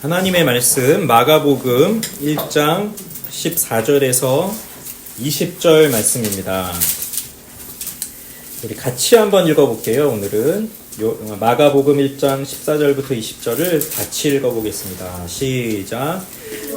하나님의 말씀 마가복음 1장 14절에서 20절 말씀입니다. 우리 같이 한번 읽어볼게요. 오늘은 마가복음 1장 14절부터 20절을 같이 읽어보겠습니다. 시작.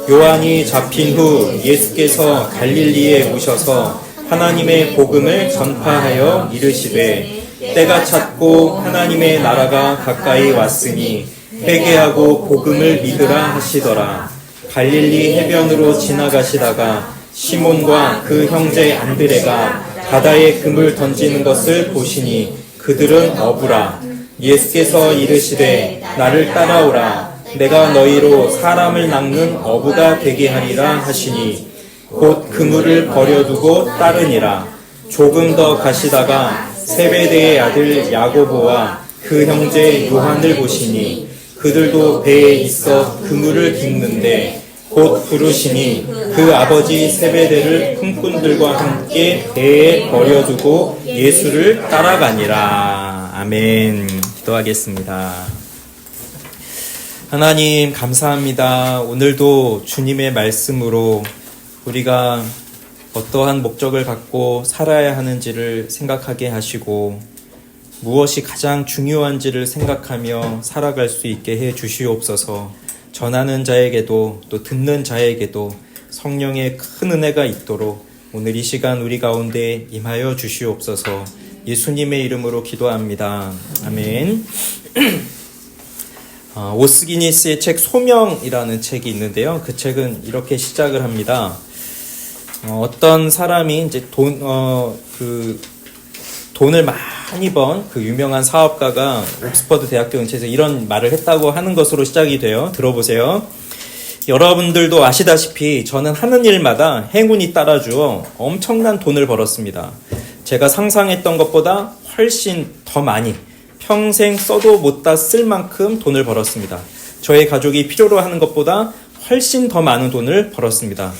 요한이 잡힌 후 예수께서 갈릴리에 오셔서 하나님의 복음을 전파하여 이르시되 때가 찼고 하나님의 나라가 가까이 왔으니 회개하고 복음을 믿으라 하시더라. 갈릴리 해변으로 지나가시다가 시몬과 그 형제 안드레가 바다에 금을 던지는 것을 보시니 그들은 어부라. 예수께서 이르시되 나를 따라오라. 내가 너희로 사람을 낚는 어부가 되게 하리라 하시니 곧 그물을 버려두고 따르니라. 조금 더 가시다가 세베대의 아들 야고보와 그 형제 요한을 보시니 그들도 배에 있어 그물을 깁는데 곧 부르시니 그 아버지 세베대를 품꾼들과 함께 배에 버려두고 예수를 따라가니라. 아멘. 기도하겠습니다. 하나님 감사합니다. 오늘도 주님의 말씀으로 우리가 어떠한 목적을 갖고 살아야 하는지를 생각하게 하시고 무엇이 가장 중요한지를 생각하며 살아갈 수 있게 해 주시옵소서. 전하는 자에게도 또 듣는 자에게도 성령의 큰 은혜가 있도록 오늘 이 시간 우리 가운데 임하여 주시옵소서. 예수님의 이름으로 기도합니다. 아멘. 오스기니스의 책 소명이라는 책이 있는데요. 그 책은 이렇게 시작을 합니다. 어떤 사람이 이제 돈을 많이 번 그 유명한 사업가가 옥스퍼드 대학교 근처에서 이런 말을 했다고 하는 것으로 시작이 돼요. 들어보세요. 여러분들도 아시다시피 저는 하는 일마다 행운이 따라주어 엄청난 돈을 벌었습니다. 제가 상상했던 것보다 훨씬 더 많이 평생 써도 못 다 쓸 만큼 돈을 벌었습니다. 저의 가족이 필요로 하는 것보다 훨씬 더 많은 돈을 벌었습니다.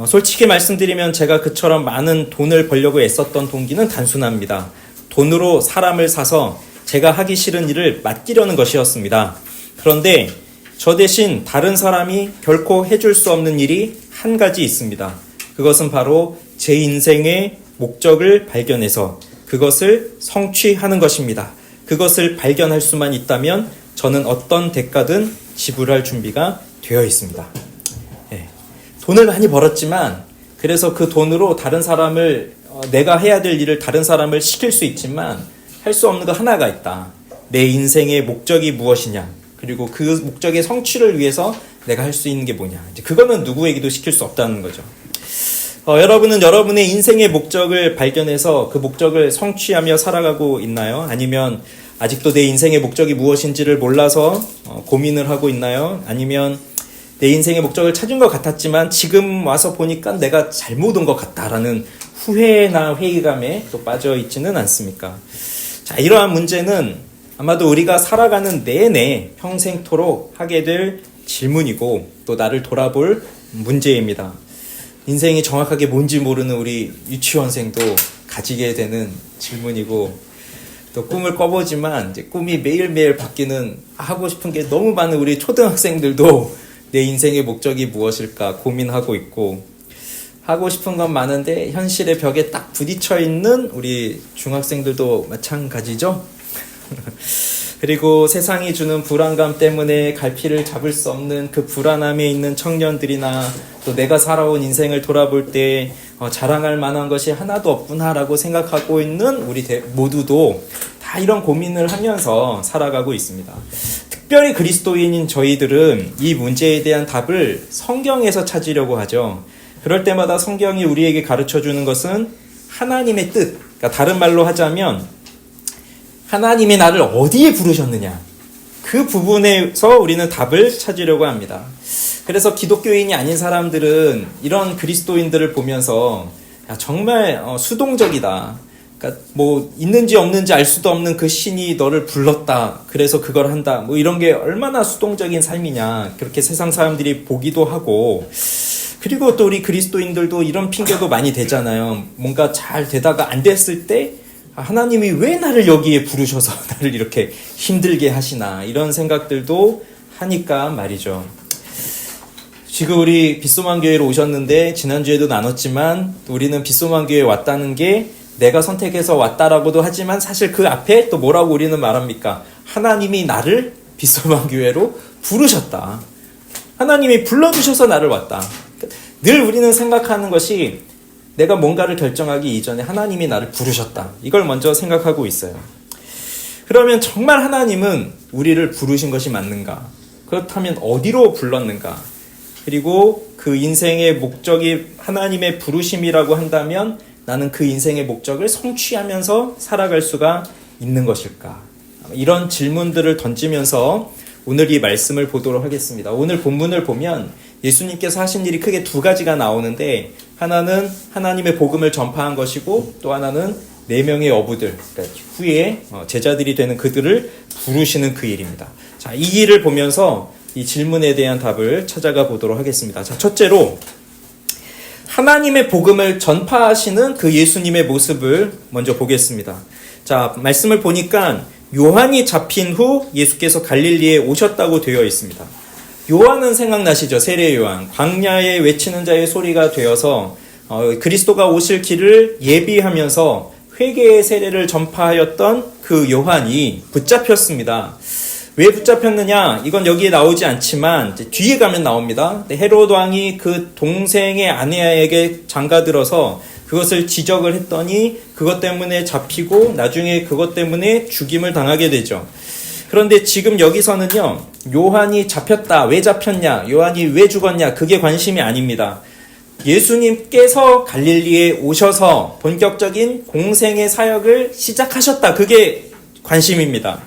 솔직히 말씀드리면 제가 그처럼 많은 돈을 벌려고 애썼던 동기는 단순합니다. 돈으로 사람을 사서 제가 하기 싫은 일을 맡기려는 것이었습니다. 그런데 저 대신 다른 사람이 결코 해줄 수 없는 일이 한 가지 있습니다. 그것은 바로 제 인생의 목적을 발견해서 그것을 성취하는 것입니다. 그것을 발견할 수만 있다면 저는 어떤 대가든 지불할 준비가 되어 있습니다. 돈을 많이 벌었지만 그래서 그 돈으로 다른 사람을 내가 해야 될 일을 다른 사람을 시킬 수 있지만 할 수 없는 거 하나가 있다. 내 인생의 목적이 무엇이냐, 그리고 그 목적의 성취를 위해서 내가 할 수 있는 게 뭐냐. 이제 그거는 누구에게도 시킬 수 없다는 거죠. 여러분은 여러분의 인생의 목적을 발견해서 그 목적을 성취하며 살아가고 있나요? 아니면 아직도 내 인생의 목적이 무엇인지를 몰라서 고민을 하고 있나요? 아니면 내 인생의 목적을 찾은 것 같았지만 지금 와서 보니까 내가 잘못 온 것 같다라는 후회나 회의감에 또 빠져 있지는 않습니까? 자, 이러한 문제는 아마도 우리가 살아가는 내내 평생토록 하게 될 질문이고 또 나를 돌아볼 문제입니다. 인생이 정확하게 뭔지 모르는 우리 유치원생도 가지게 되는 질문이고 또 꿈을 꿔보지만 이제 꿈이 매일매일 바뀌는 하고 싶은 게 너무 많은 우리 초등학생들도 내 인생의 목적이 무엇일까 고민하고 있고 하고 싶은 건 많은데 현실의 벽에 딱 부딪혀 있는 우리 중학생들도 마찬가지죠. 그리고 세상이 주는 불안감 때문에 갈피를 잡을 수 없는 그 불안함에 있는 청년들이나 또 내가 살아온 인생을 돌아볼 때 자랑할 만한 것이 하나도 없구나라고 생각하고 있는 우리 모두도 다 이런 고민을 하면서 살아가고 있습니다. 특별히 그리스도인인 저희들은 이 문제에 대한 답을 성경에서 찾으려고 하죠. 그럴 때마다 성경이 우리에게 가르쳐주는 것은 하나님의 뜻, 그러니까 다른 말로 하자면 하나님이 나를 어디에 부르셨느냐, 그 부분에서 우리는 답을 찾으려고 합니다. 그래서 기독교인이 아닌 사람들은 이런 그리스도인들을 보면서 정말 수동적이다. 그러니까 뭐 있는지 없는지 알 수도 없는 그 신이 너를 불렀다. 그래서 그걸 한다. 뭐 이런 게 얼마나 수동적인 삶이냐. 그렇게 세상 사람들이 보기도 하고, 그리고 또 우리 그리스도인들도 이런 핑계도 많이 대잖아요. 뭔가 잘 되다가 안 됐을 때 하나님이 왜 나를 여기에 부르셔서 나를 이렇게 힘들게 하시나, 이런 생각들도 하니까 말이죠. 지금 우리 빗소만 교회로 오셨는데 지난주에도 나눴지만 우리는 빗소만 교회에 왔다는 게 내가 선택해서 왔다라고도 하지만 사실 그 앞에 또 뭐라고 우리는 말합니까? 하나님이 나를 빗소만 교회로 부르셨다. 하나님이 불러주셔서 나를 왔다. 늘 우리는 생각하는 것이 내가 뭔가를 결정하기 이전에 하나님이 나를 부르셨다. 이걸 먼저 생각하고 있어요. 그러면 정말 하나님은 우리를 부르신 것이 맞는가? 그렇다면 어디로 불렀는가? 그리고 그 인생의 목적이 하나님의 부르심이라고 한다면 나는 그 인생의 목적을 성취하면서 살아갈 수가 있는 것일까? 이런 질문들을 던지면서 오늘 이 말씀을 보도록 하겠습니다. 오늘 본문을 보면 예수님께서 하신 일이 크게 두 가지가 나오는데 하나는 하나님의 복음을 전파한 것이고 또 하나는 4명의 어부들, 그러니까 후에 제자들이 되는 그들을 부르시는 그 일입니다. 자, 이 일을 보면서 이 질문에 대한 답을 찾아가 보도록 하겠습니다. 자, 첫째로 하나님의 복음을 전파하시는 그 예수님의 모습을 먼저 보겠습니다. 자, 말씀을 보니까 요한이 잡힌 후 예수께서 갈릴리에 오셨다고 되어 있습니다. 요한은 생각나시죠? 세례 요한. 광야에 외치는 자의 소리가 되어서 그리스도가 오실 길을 예비하면서 회개의 세례를 전파하였던 그 요한이 붙잡혔습니다. 왜 붙잡혔느냐? 이건 여기에 나오지 않지만 뒤에 가면 나옵니다. 헤롯 왕이 그 동생의 아내에게 장가들어서 그것을 지적을 했더니 그것 때문에 잡히고 나중에 그것 때문에 죽임을 당하게 되죠. 그런데 지금 여기서는요, 요한이 잡혔다. 왜 잡혔냐? 요한이 왜 죽었냐? 그게 관심이 아닙니다. 예수님께서 갈릴리에 오셔서 본격적인 공생의 사역을 시작하셨다. 그게 관심입니다.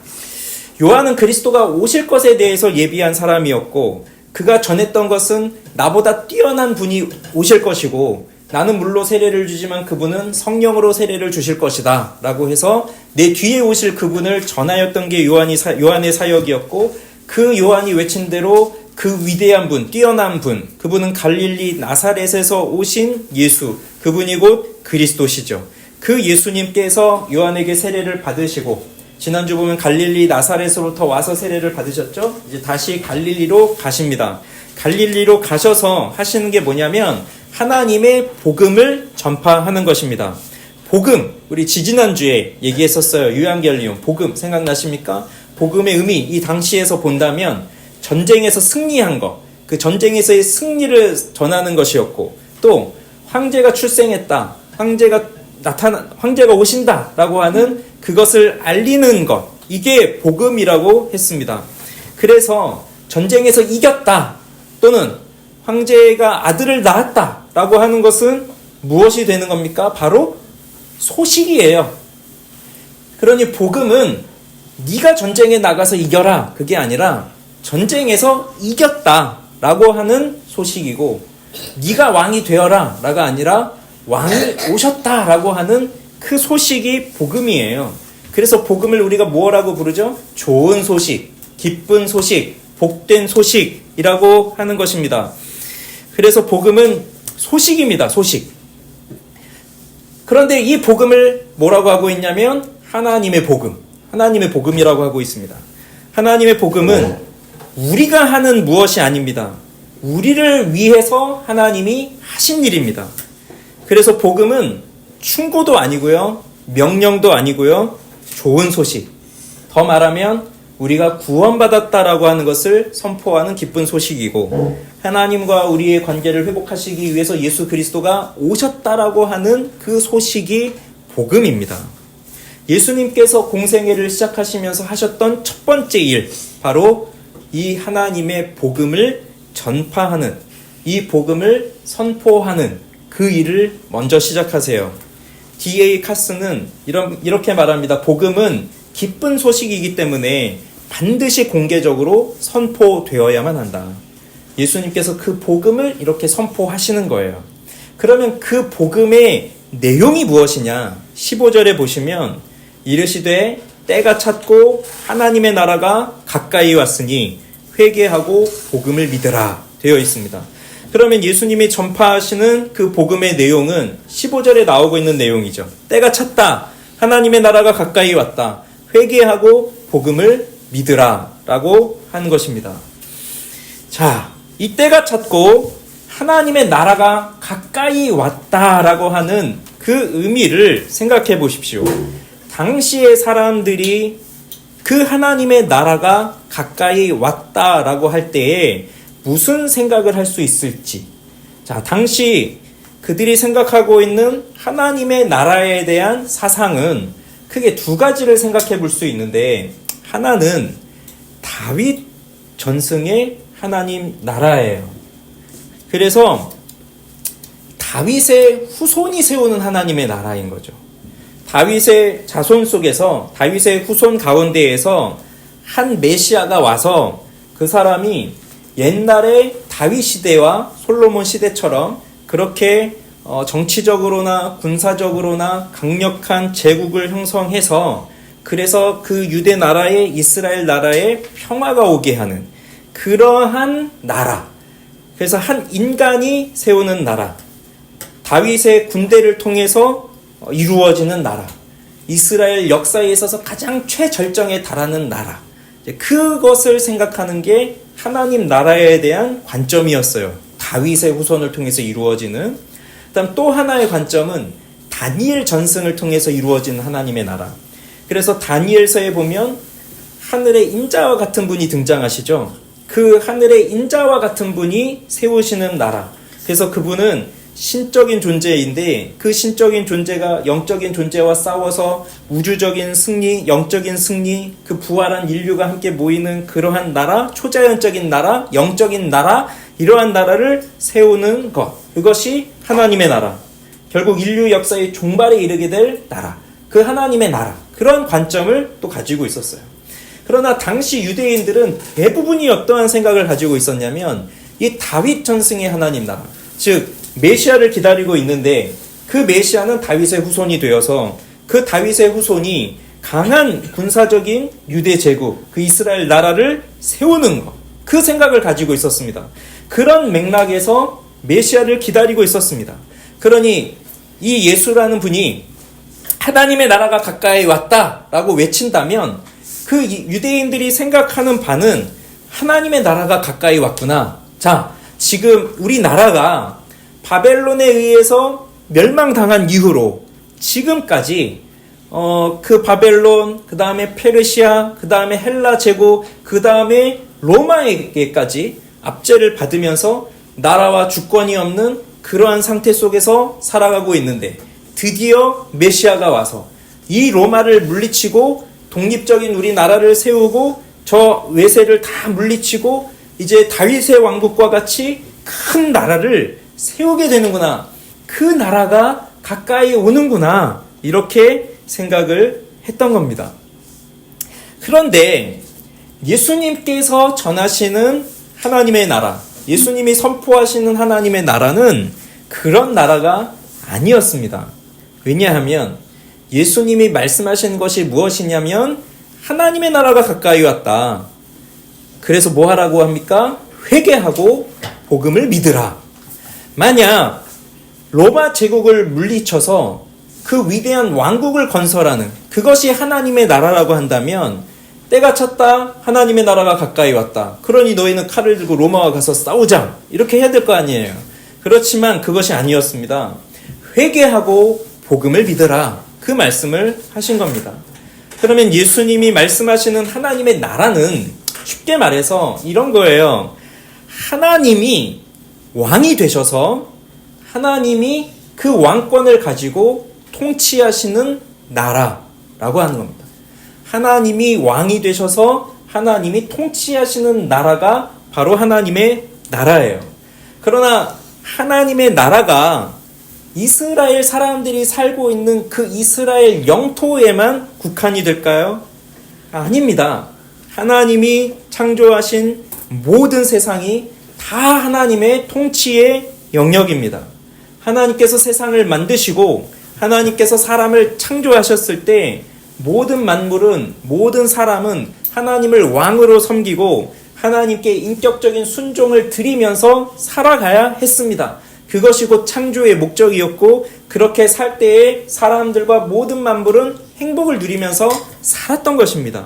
요한은 그리스도가 오실 것에 대해서 예비한 사람이었고 그가 전했던 것은 나보다 뛰어난 분이 오실 것이고 나는 물로 세례를 주지만 그분은 성령으로 세례를 주실 것이다 라고 해서 내 뒤에 오실 그분을 전하였던 게 요한의 사역이었고 그 요한이 외친 대로 그 위대한 분, 뛰어난 분, 그분은 갈릴리 나사렛에서 오신 예수, 그분이 곧 그리스도시죠. 그 예수님께서 요한에게 세례를 받으시고 지난주 보면 갈릴리 나사렛으로부터 와서 세례를 받으셨죠? 이제 다시 갈릴리로 가십니다. 갈릴리로 가셔서 하시는 게 뭐냐면 하나님의 복음을 전파하는 것입니다. 복음, 우리 지지난주에 얘기했었어요. 유앙겔리온, 복음 생각나십니까? 복음의 의미, 이 당시에서 본다면 전쟁에서 승리한 것, 그 전쟁에서의 승리를 전하는 것이었고 또 황제가 출생했다, 황제가 오신다라고 하는 그것을 알리는 것, 이게 복음이라고 했습니다. 그래서 전쟁에서 이겼다 또는 황제가 아들을 낳았다라고 하는 것은 무엇이 되는 겁니까? 바로 소식이에요. 그러니 복음은 네가 전쟁에 나가서 이겨라 그게 아니라 전쟁에서 이겼다라고 하는 소식이고 네가 왕이 되어라 라가 아니라 왕이 오셨다라고 하는 그 소식이 복음이에요. 그래서 복음을 우리가 뭐라고 부르죠? 좋은 소식, 기쁜 소식, 복된 소식이라고 하는 것입니다. 그래서 복음은 소식입니다. 소식. 그런데 이 복음을 뭐라고 하고 있냐면 하나님의 복음, 하나님의 복음이라고 하고 있습니다. 하나님의 복음은 우리가 하는 무엇이 아닙니다. 우리를 위해서 하나님이 하신 일입니다. 그래서 복음은 충고도 아니고요, 명령도 아니고요, 좋은 소식. 더 말하면 우리가 구원받았다라고 하는 것을 선포하는 기쁜 소식이고 하나님과 우리의 관계를 회복하시기 위해서 예수 그리스도가 오셨다라고 하는 그 소식이 복음입니다. 예수님께서 공생애를 시작하시면서 하셨던 첫 번째 일, 바로 이 하나님의 복음을 전파하는, 이 복음을 선포하는 그 일을 먼저 시작하세요. D.A. 카스는 이렇게 말합니다. 복음은 기쁜 소식이기 때문에 반드시 공개적으로 선포되어야만 한다. 예수님께서 그 복음을 이렇게 선포하시는 거예요. 그러면 그 복음의 내용이 무엇이냐? 15절에 보시면 이르시되 때가 찼고 하나님의 나라가 가까이 왔으니 회개하고 복음을 믿으라 되어 있습니다. 그러면 예수님이 전파하시는 그 복음의 내용은 15절에 나오고 있는 내용이죠. 때가 찼다. 하나님의 나라가 가까이 왔다. 회개하고 복음을 믿으라 라고 하는 것입니다. 자, 이때가 찼고 하나님의 나라가 가까이 왔다라고 하는 그 의미를 생각해 보십시오. 당시의 사람들이 그 하나님의 나라가 가까이 왔다라고 할 때에 무슨 생각을 할 수 있을지. 자, 당시 그들이 생각하고 있는 하나님의 나라에 대한 사상은 크게 두 가지를 생각해 볼 수 있는데, 하나는 다윗 전승의 하나님 나라예요. 그래서 다윗의 후손이 세우는 하나님의 나라인 거죠. 다윗의 자손 속에서, 다윗의 후손 가운데에서 한 메시아가 와서 그 사람이 옛날에 다윗 시대와 솔로몬 시대처럼 그렇게 정치적으로나 군사적으로나 강력한 제국을 형성해서, 그래서 그 유대 나라에, 이스라엘 나라에 평화가 오게 하는 그러한 나라. 그래서 한 인간이 세우는 나라. 다윗의 군대를 통해서 이루어지는 나라. 이스라엘 역사에 있어서 가장 최절정에 달하는 나라. 그것을 생각하는 게 하나님 나라에 대한 관점이었어요. 다윗의 후손을 통해서 이루어지는. 그다음 또 하나의 관점은 다니엘 전승을 통해서 이루어지는 하나님의 나라. 그래서 다니엘서에 보면 하늘의 인자와 같은 분이 등장하시죠. 그 하늘의 인자와 같은 분이 세우시는 나라. 그래서 그분은 신적인 존재인데, 그 신적인 존재가 영적인 존재와 싸워서 우주적인 승리, 영적인 승리, 그 부활한 인류가 함께 모이는 그러한 나라, 초자연적인 나라, 영적인 나라, 이러한 나라를 세우는 것. 그것이 하나님의 나라. 결국 인류 역사의 종말에 이르게 될 나라. 그 하나님의 나라. 그런 관점을 또 가지고 있었어요. 그러나 당시 유대인들은 대부분이 어떠한 생각을 가지고 있었냐면, 이 다윗 전승의 하나님 나라, 즉 메시아를 기다리고 있는데, 그 메시아는 다윗의 후손이 되어서 그 다윗의 후손이 강한 군사적인 유대 제국, 그 이스라엘 나라를 세우는 것, 그 생각을 가지고 있었습니다. 그런 맥락에서 메시아를 기다리고 있었습니다. 그러니 이 예수라는 분이 하나님의 나라가 가까이 왔다라고 외친다면, 그 유대인들이 생각하는 바는 하나님의 나라가 가까이 왔구나. 자, 지금 우리 나라가 바벨론에 의해서 멸망당한 이후로 지금까지 그 바벨론, 그 다음에 페르시아, 그 다음에 헬라 제국, 그 다음에 로마에게까지 압제를 받으면서 나라와 주권이 없는 그러한 상태 속에서 살아가고 있는데, 드디어 메시아가 와서 이 로마를 물리치고 독립적인 우리 나라를 세우고 저 외세를 다 물리치고 이제 다윗의 왕국과 같이 큰 나라를 세우게 되는구나. 그 나라가 가까이 오는구나. 이렇게 생각을 했던 겁니다. 그런데 예수님께서 전하시는 하나님의 나라, 예수님이 선포하시는 하나님의 나라는 그런 나라가 아니었습니다. 왜냐하면 예수님이 말씀하시는 것이 무엇이냐면 하나님의 나라가 가까이 왔다. 그래서 뭐 하라고 합니까? 회개하고 복음을 믿으라. 만약 로마 제국을 물리쳐서 그 위대한 왕국을 건설하는 그것이 하나님의 나라라고 한다면, 때가 찼다, 하나님의 나라가 가까이 왔다, 그러니 너희는 칼을 들고 로마와 가서 싸우자, 이렇게 해야 될 거 아니에요. 그렇지만 그것이 아니었습니다. 회개하고 복음을 믿으라, 그 말씀을 하신 겁니다. 그러면 예수님이 말씀하시는 하나님의 나라는 쉽게 말해서 이런 거예요. 하나님이 왕이 되셔서 하나님이 그 왕권을 가지고 통치하시는 나라라고 하는 겁니다. 하나님이 왕이 되셔서 하나님이 통치하시는 나라가 바로 하나님의 나라예요. 그러나 하나님의 나라가 이스라엘 사람들이 살고 있는 그 이스라엘 영토에만 국한이 될까요? 아닙니다. 하나님이 창조하신 모든 세상이 다 하나님의 통치의 영역입니다. 하나님께서 세상을 만드시고 하나님께서 사람을 창조하셨을 때 모든 만물은, 모든 사람은 하나님을 왕으로 섬기고 하나님께 인격적인 순종을 드리면서 살아가야 했습니다. 그것이 곧 창조의 목적이었고, 그렇게 살 때에 사람들과 모든 만물은 행복을 누리면서 살았던 것입니다.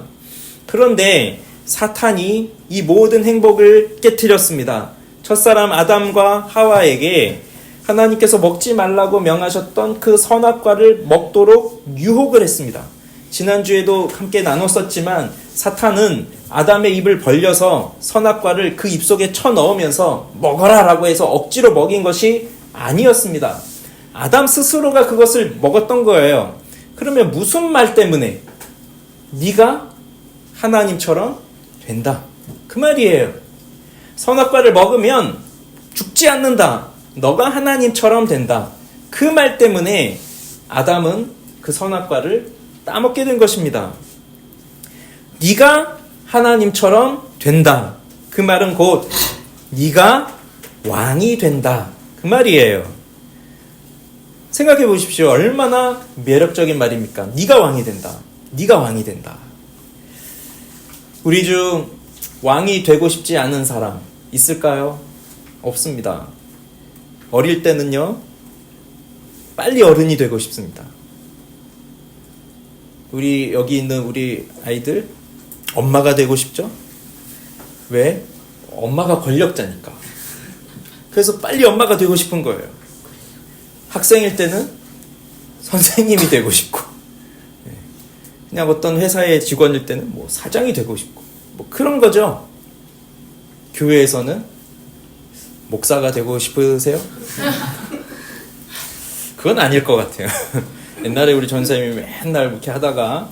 그런데 사탄이 이 모든 행복을 깨트렸습니다. 첫사람 아담과 하와에게 하나님께서 먹지 말라고 명하셨던 그 선악과를 먹도록 유혹을 했습니다. 지난주에도 함께 나눴었지만 사탄은 아담의 입을 벌려서 선악과를 그 입속에 쳐넣으면서 먹어라 라고 해서 억지로 먹인 것이 아니었습니다. 아담 스스로가 그것을 먹었던 거예요. 그러면 무슨 말 때문에 네가 하나님처럼 된다, 그 말이에요. 선악과를 먹으면 죽지 않는다, 너가 하나님처럼 된다, 그 말 때문에 아담은 그 선악과를 따먹게 된 것입니다. 네가 하나님처럼 된다, 그 말은 곧 네가 왕이 된다, 그 말이에요. 생각해 보십시오. 얼마나 매력적인 말입니까? 네가 왕이 된다, 네가 왕이 된다. 우리 중 왕이 되고 싶지 않은 사람 있을까요? 없습니다. 어릴 때는요, 빨리 어른이 되고 싶습니다. 우리 여기 있는 우리 아이들 엄마가 되고 싶죠? 왜? 엄마가 권력자니까. 그래서 빨리 엄마가 되고 싶은 거예요. 학생일 때는 선생님이 되고 싶고, 그냥 어떤 회사의 직원일 때는 뭐 사장이 되고 싶고, 뭐 그런 거죠. 교회에서는 목사가 되고 싶으세요? 그건 아닐 것 같아요. 옛날에 우리 전사님이 맨날 이렇게 하다가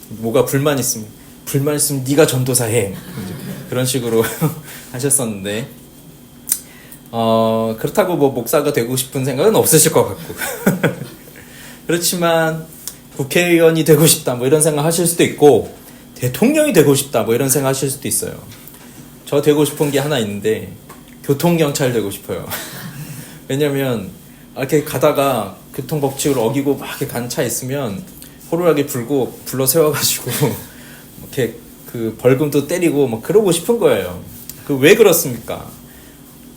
뭐가 불만 있으면 네가 전도사 해, 그런 식으로 하셨었는데, 그렇다고 뭐 목사가 되고 싶은 생각은 없으실 것 같고 그렇지만 국회의원이 되고 싶다 뭐 이런 생각 하실 수도 있고, 대통령이 되고 싶다 뭐 이런 생각 하실 수도 있어요. 저 되고 싶은 게 하나 있는데 교통경찰 되고 싶어요. 왜냐면 이렇게 가다가 교통법칙을 어기고 막 이렇게 간 차 있으면 호루라기 불고 불러 세워가지고 이렇게 그 벌금도 때리고 막 그러고 싶은 거예요. 그 왜 그렇습니까?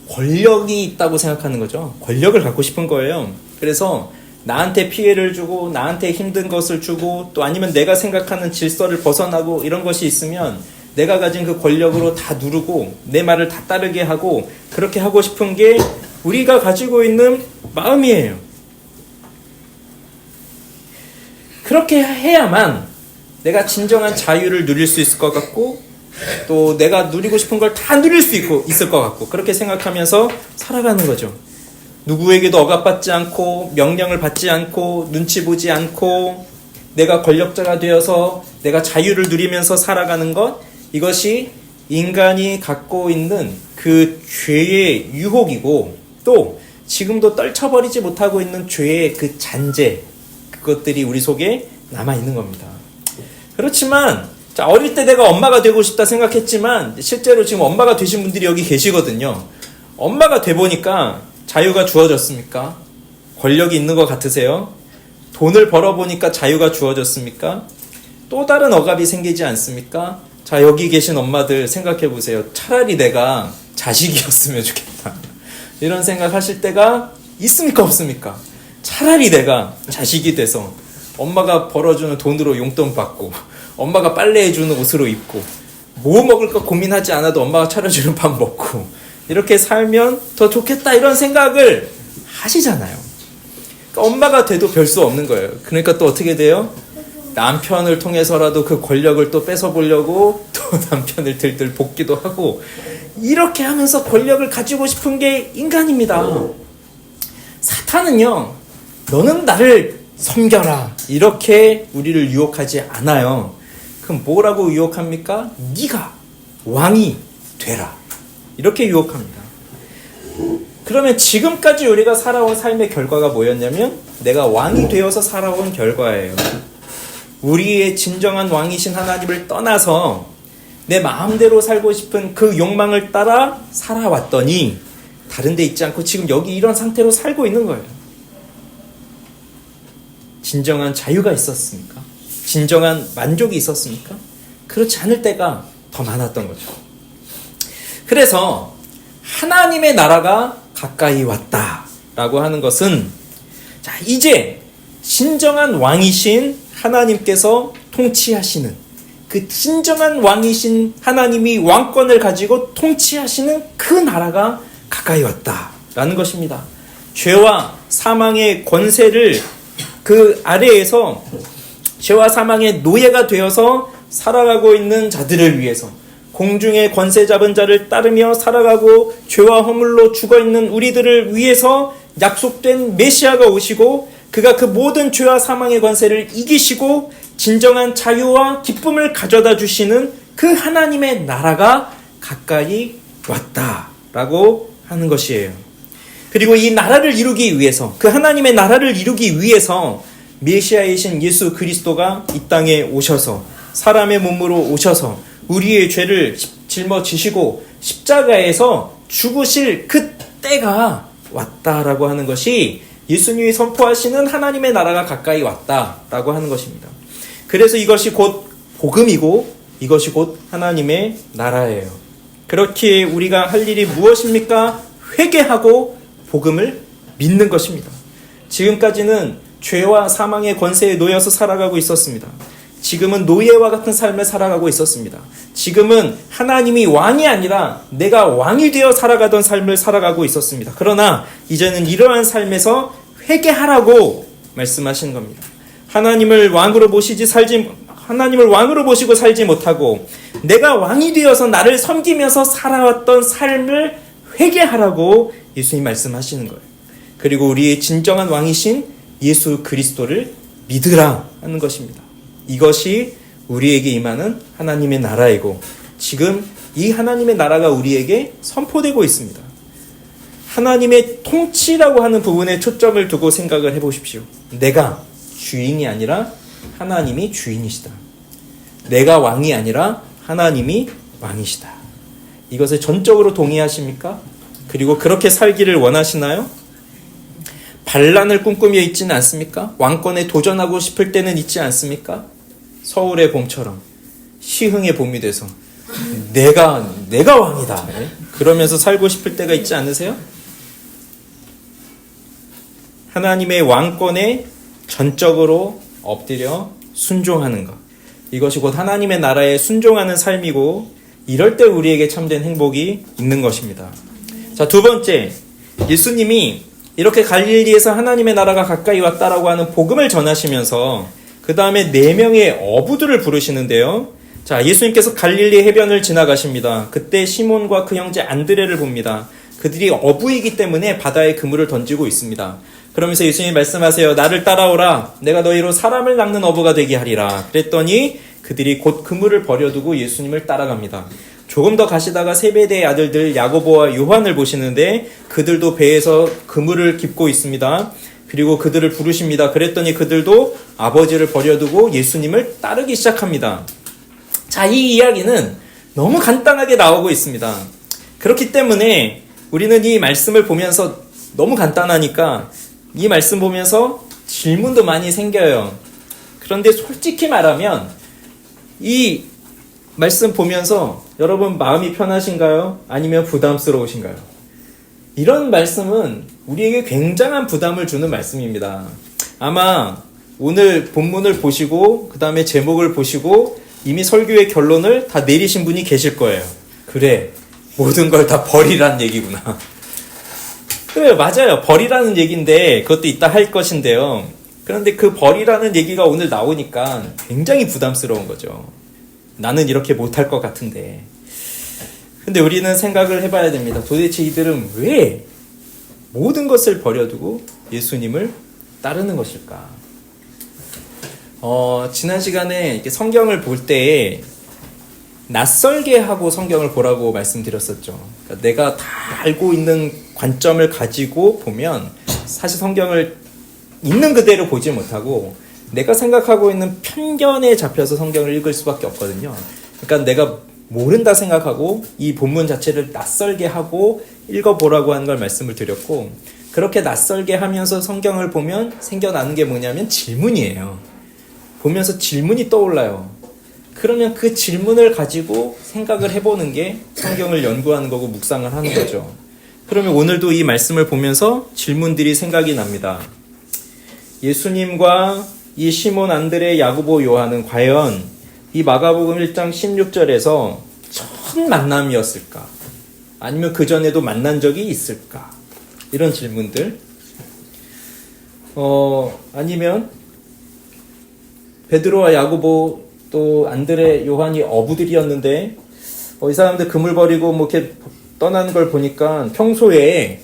권력이 있다고 생각하는 거죠. 권력을 갖고 싶은 거예요. 그래서 나한테 피해를 주고 나한테 힘든 것을 주고, 또 아니면 내가 생각하는 질서를 벗어나고 이런 것이 있으면 내가 가진 그 권력으로 다 누르고 내 말을 다 따르게 하고, 그렇게 하고 싶은 게 우리가 가지고 있는 마음이에요. 그렇게 해야만 내가 진정한 자유를 누릴 수 있을 것 같고, 또 내가 누리고 싶은 걸 다 누릴 수 있을 것 같고, 그렇게 생각하면서 살아가는 거죠. 누구에게도 억압받지 않고 명령을 받지 않고 눈치 보지 않고 내가 권력자가 되어서 내가 자유를 누리면서 살아가는 것, 이것이 인간이 갖고 있는 그 죄의 유혹이고, 또 지금도 떨쳐버리지 못하고 있는 죄의 그 잔재, 그것들이 우리 속에 남아있는 겁니다. 그렇지만 어릴 때 내가 엄마가 되고 싶다 생각했지만 실제로 지금 엄마가 되신 분들이 여기 계시거든요. 엄마가 돼보니까 자유가 주어졌습니까? 권력이 있는 것 같으세요? 돈을 벌어보니까 자유가 주어졌습니까? 또 다른 억압이 생기지 않습니까? 자, 여기 계신 엄마들 생각해 보세요. 차라리 내가 자식이었으면 좋겠다, 이런 생각하실 때가 있습니까? 없습니까? 차라리 내가 자식이 돼서 엄마가 벌어주는 돈으로 용돈 받고 엄마가 빨래해주는 옷으로 입고 뭐 먹을까 고민하지 않아도 엄마가 차려주는 밥 먹고 이렇게 살면 더 좋겠다, 이런 생각을 하시잖아요. 그러니까 엄마가 돼도 별 수 없는 거예요. 그러니까 또 어떻게 돼요? 남편을 통해서라도 그 권력을 또 뺏어보려고 또 남편을 들들 볶기도 하고, 이렇게 하면서 권력을 가지고 싶은 게 인간입니다. 사탄은요, 너는 나를 섬겨라, 이렇게 우리를 유혹하지 않아요. 그럼 뭐라고 유혹합니까? 네가 왕이 되라, 이렇게 유혹합니다. 그러면 지금까지 우리가 살아온 삶의 결과가 뭐였냐면 내가 왕이 되어서 살아온 결과예요. 우리의 진정한 왕이신 하나님을 떠나서 내 마음대로 살고 싶은 그 욕망을 따라 살아왔더니 다른 데 있지 않고 지금 여기 이런 상태로 살고 있는 거예요. 진정한 자유가 있었습니까? 진정한 만족이 있었습니까? 그렇지 않을 때가 더 많았던 거죠. 그래서 하나님의 나라가 가까이 왔다라고 하는 것은, 자, 이제 진정한 왕이신 하나님께서 통치하시는 그 진정한 왕이신 하나님이 왕권을 가지고 통치하시는 그 나라가 가까이 왔다라는 것입니다. 죄와 사망의 권세를 그 아래에서 죄와 사망의 노예가 되어서 살아가고 있는 자들을 위해서, 공중의 권세 잡은 자를 따르며 살아가고 죄와 허물로 죽어있는 우리들을 위해서 약속된 메시아가 오시고, 그가 그 모든 죄와 사망의 권세를 이기시고 진정한 자유와 기쁨을 가져다 주시는 그 하나님의 나라가 가까이 왔다라고 하는 것이에요. 그리고 이 나라를 이루기 위해서, 그 하나님의 나라를 이루기 위해서 메시아이신 예수 그리스도가 이 땅에 오셔서 사람의 몸으로 오셔서 우리의 죄를 짊어지시고 십자가에서 죽으실 그 때가 왔다라고 하는 것이 예수님이 선포하시는 하나님의 나라가 가까이 왔다라고 하는 것입니다. 그래서 이것이 곧 복음이고 이것이 곧 하나님의 나라예요. 그렇게 우리가 할 일이 무엇입니까? 회개하고 복음을 믿는 것입니다. 지금까지는 죄와 사망의 권세에 놓여서 살아가고 있었습니다. 지금은 노예와 같은 삶을 살아가고 있었습니다. 지금은 하나님이 왕이 아니라 내가 왕이 되어 살아가던 삶을 살아가고 있었습니다. 그러나 이제는 이러한 삶에서 회개하라고 말씀하신 겁니다. 하나님을 왕으로 모시고 살지 못하고 내가 왕이 되어서 나를 섬기면서 살아왔던 삶을 회개하라고 예수님 말씀하시는 거예요. 그리고 우리의 진정한 왕이신 예수 그리스도를 믿으라 하는 것입니다. 이것이 우리에게 임하는 하나님의 나라이고 지금 이 하나님의 나라가 우리에게 선포되고 있습니다. 하나님의 통치라고 하는 부분에 초점을 두고 생각을 해보십시오. 내가 주인이 아니라 하나님이 주인이시다. 내가 왕이 아니라 하나님이 왕이시다. 이것을 전적으로 동의하십니까? 그리고 그렇게 살기를 원하시나요? 반란을 꿈꾸며 있지는 않습니까? 왕권에 도전하고 싶을 때는 있지 않습니까? 서울의 봄처럼 시흥의 봄이 돼서 내가 왕이다 그러면서 살고 싶을 때가 있지 않으세요? 하나님의 왕권에 전적으로 엎드려 순종하는 것, 이것이 곧 하나님의 나라에 순종하는 삶이고 이럴 때 우리에게 참된 행복이 있는 것입니다. 자, 두 번째, 예수님이 이렇게 갈릴리에서 하나님의 나라가 가까이 왔다라고 하는 복음을 전하시면서 그 다음에 4명의 어부들을 부르시는데요. 자, 예수님께서 갈릴리 해변을 지나가십니다. 그때 시몬과 그 형제 안드레를 봅니다. 그들이 어부이기 때문에 바다에 그물을 던지고 있습니다. 그러면서 예수님이 말씀하세요. 나를 따라오라. 내가 너희로 사람을 낚는 어부가 되게 하리라. 그랬더니 그들이 곧 그물을 버려두고 예수님을 따라갑니다. 조금 더 가시다가 세베대의 아들들 야고보와 요한을 보시는데 그들도 배에서 그물을 깁고 있습니다. 그리고 그들을 부르십니다. 그랬더니 그들도 아버지를 버려두고 예수님을 따르기 시작합니다. 자, 이 이야기는 너무 간단하게 나오고 있습니다. 그렇기 때문에 우리는 이 말씀을 보면서 너무 간단하니까 이 말씀 보면서 질문도 많이 생겨요. 그런데 솔직히 말하면 이 말씀 보면서 여러분 마음이 편하신가요? 아니면 부담스러우신가요? 이런 말씀은 우리에게 굉장한 부담을 주는 말씀입니다. 아마 오늘 본문을 보시고 그 다음에 제목을 보시고 이미 설교의 결론을 다 내리신 분이 계실 거예요. 그래, 모든 걸 다 버리란 얘기구나. 그래요, 맞아요. 버리라는 얘기인데 그것도 이따 할 것인데요. 그런데 그 버리라는 얘기가 오늘 나오니까 굉장히 부담스러운 거죠. 나는 이렇게 못할 것 같은데. 근데 우리는 생각을 해봐야 됩니다. 도대체 이들은 왜 모든 것을 버려두고 예수님을 따르는 것일까? 지난 시간에 이렇게 성경을 볼 때 낯설게 하고 성경을 보라고 말씀드렸었죠. 그러니까 내가 다 알고 있는 관점을 가지고 보면 사실 성경을 있는 그대로 보지 못하고 내가 생각하고 있는 편견에 잡혀서 성경을 읽을 수밖에 없거든요. 그러니까 내가 모른다 생각하고 이 본문 자체를 낯설게 하고 읽어보라고 하는 걸 말씀을 드렸고, 그렇게 낯설게 하면서 성경을 보면 생겨나는 게 뭐냐면 질문이에요. 보면서 질문이 떠올라요. 그러면 그 질문을 가지고 생각을 해보는 게 성경을 연구하는 거고 묵상을 하는 거죠. 그러면 오늘도 이 말씀을 보면서 질문들이 생각이 납니다. 예수님과 이 시몬, 안드레, 야고보, 요한은 과연 이 마가복음 1장 16절에서 첫 만남이었을까? 아니면 그 전에도 만난 적이 있을까? 이런 질문들. 아니면 베드로와 야고보 또 안드레, 요한이 어부들이었는데 이 사람들 그물 버리고 뭐 이렇게 떠나는 걸 보니까 평소에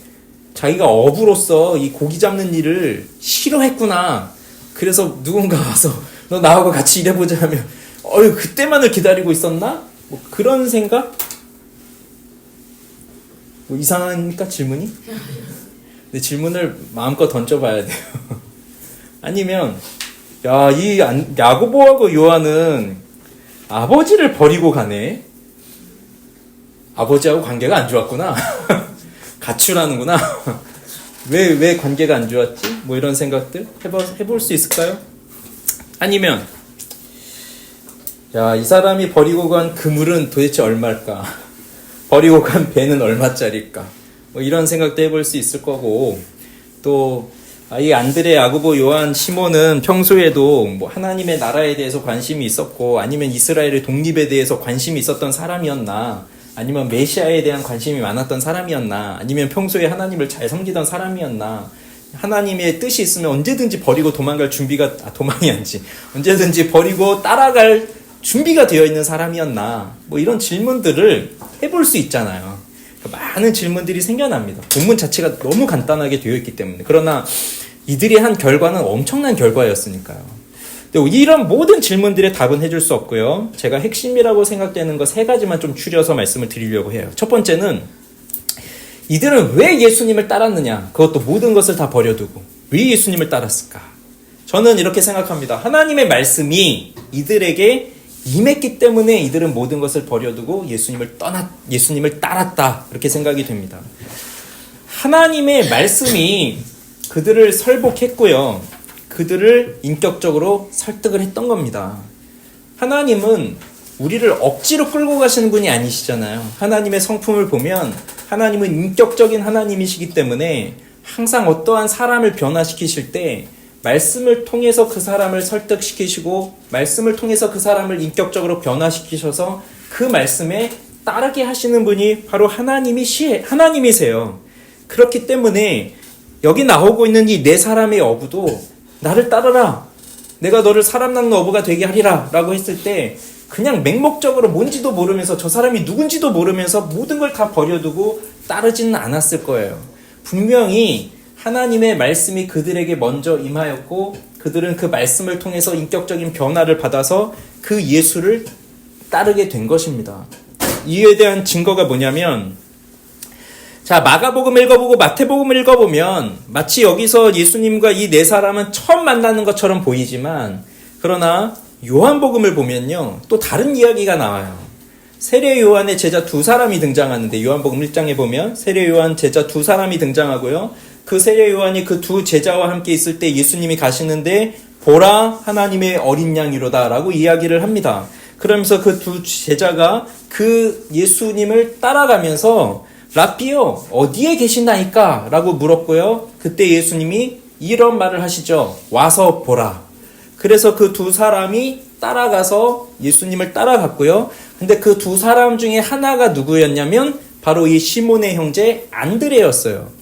자기가 어부로서 이 고기 잡는 일을 싫어했구나. 그래서 누군가 와서 너 나하고 같이 일해보자 하면 그때만을 기다리고 있었나? 뭐 그런 생각? 뭐 이상하니까 질문이? 근데 질문을 마음껏 던져봐야 돼요. 아니면 이 야고보하고 요한은 아버지를 버리고 가네. 아버지하고 관계가 안 좋았구나. 가출하는구나. 왜 관계가 안 좋았지? 뭐 이런 생각들 해볼 수 있을까요? 아니면 이 사람이 버리고 간 그물은 도대체 얼마일까? 버리고 간 배는 얼마짜리일까? 뭐 이런 생각도 해볼 수 있을 거고, 또 이 안드레, 야고보, 요한, 시몬은 평소에도 뭐 하나님의 나라에 대해서 관심이 있었고, 아니면 이스라엘의 독립에 대해서 관심이 있었던 사람이었나, 아니면 메시아에 대한 관심이 많았던 사람이었나, 아니면 평소에 하나님을 잘 섬기던 사람이었나, 하나님의 뜻이 있으면 언제든지 버리고 도망갈 준비가, 도망이 아니지, 언제든지 버리고 따라갈 준비가 되어 있는 사람이었나, 뭐 이런 질문들을 해볼 수 있잖아요. 많은 질문들이 생겨납니다. 본문 자체가 너무 간단하게 되어 있기 때문에. 그러나 이들이 한 결과는 엄청난 결과였으니까요. 근데 이런 모든 질문들의 답은 해줄 수 없고요. 제가 핵심이라고 생각되는 거 3가지만 좀 추려서 말씀을 드리려고 해요. 첫 번째는 이들은 왜 예수님을 따랐느냐? 그것도 모든 것을 다 버려두고 왜 예수님을 따랐을까? 저는 이렇게 생각합니다. 하나님의 말씀이 이들에게 임했기 때문에 이들은 모든 것을 버려두고 예수님을 따랐다. 이렇게 생각이 됩니다. 하나님의 말씀이 그들을 설복했고요. 그들을 인격적으로 설득을 했던 겁니다. 하나님은 우리를 억지로 끌고 가시는 분이 아니시잖아요. 하나님의 성품을 보면 하나님은 인격적인 하나님이시기 때문에 항상 어떠한 사람을 변화시키실 때 말씀을 통해서 그 사람을 설득시키시고 말씀을 통해서 그 사람을 인격적으로 변화시키셔서 그 말씀에 따르게 하시는 분이 바로 하나님이세요. 그렇기 때문에 여기 나오고 있는 이 4사람의 어부도 나를 따르라. 내가 너를 사람 낚는 어부가 되게 하리라 라고 했을 때 그냥 맹목적으로 뭔지도 모르면서 저 사람이 누군지도 모르면서 모든 걸 다 버려두고 따르지는 않았을 거예요. 분명히 하나님의 말씀이 그들에게 먼저 임하였고 그들은 그 말씀을 통해서 인격적인 변화를 받아서 그 예수를 따르게 된 것입니다. 이에 대한 증거가 뭐냐면 마가복음 읽어보고 마태복음을 읽어보면 마치 여기서 예수님과 이 4사람은 처음 만나는 것처럼 보이지만 그러나 요한복음을 보면요 또 다른 이야기가 나와요. 세례 요한의 제자 2사람이 등장하는데 요한복음 1장에 보면 세례 요한 제자 2사람이 등장하고요. 그 세례 요한이 그 2 제자와 함께 있을 때 예수님이 가시는데 보라 하나님의 어린 양이로다 라고 이야기를 합니다. 그러면서 그 2 제자가 그 예수님을 따라가면서 랍비요 어디에 계신다니까 라고 물었고요. 그때 예수님이 이런 말을 하시죠. 와서 보라. 그래서 그 2사람이 따라가서 예수님을 따라갔고요. 근데 그 2사람 중에 하나가 누구였냐면 바로 이 시몬의 형제 안드레였어요.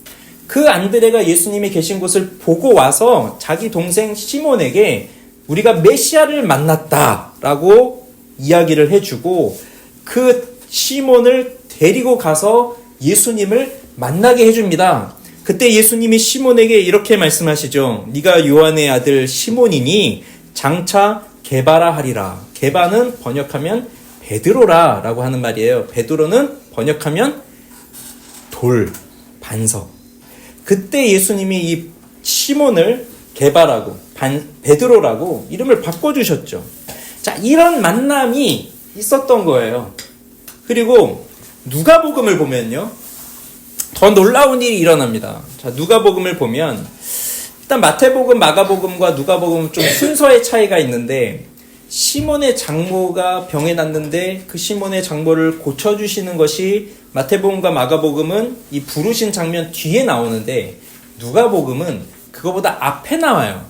그 안드레가 예수님이 계신 곳을 보고 와서 자기 동생 시몬에게 우리가 메시아를 만났다라고 이야기를 해주고 그 시몬을 데리고 가서 예수님을 만나게 해줍니다. 그때 예수님이 시몬에게 이렇게 말씀하시죠. 네가 요한의 아들 시몬이니 장차 게바라 하리라. 게바는 번역하면 베드로라 라고 하는 말이에요. 베드로는 번역하면 돌, 반석. 그때 예수님이 이 시몬을 게바라고 베드로라고 이름을 바꿔주셨죠. 이런 만남이 있었던 거예요. 그리고 누가복음을 보면요 더 놀라운 일이 일어납니다. 누가복음을 보면 일단 마태복음, 마가복음과 누가복음은 좀 순서의 차이가 있는데 시몬의 장모가 병에 났는데 그 시몬의 장모를 고쳐주시는 것이 마태복음과 마가복음은 이 부르신 장면 뒤에 나오는데 누가복음은 그거보다 앞에 나와요.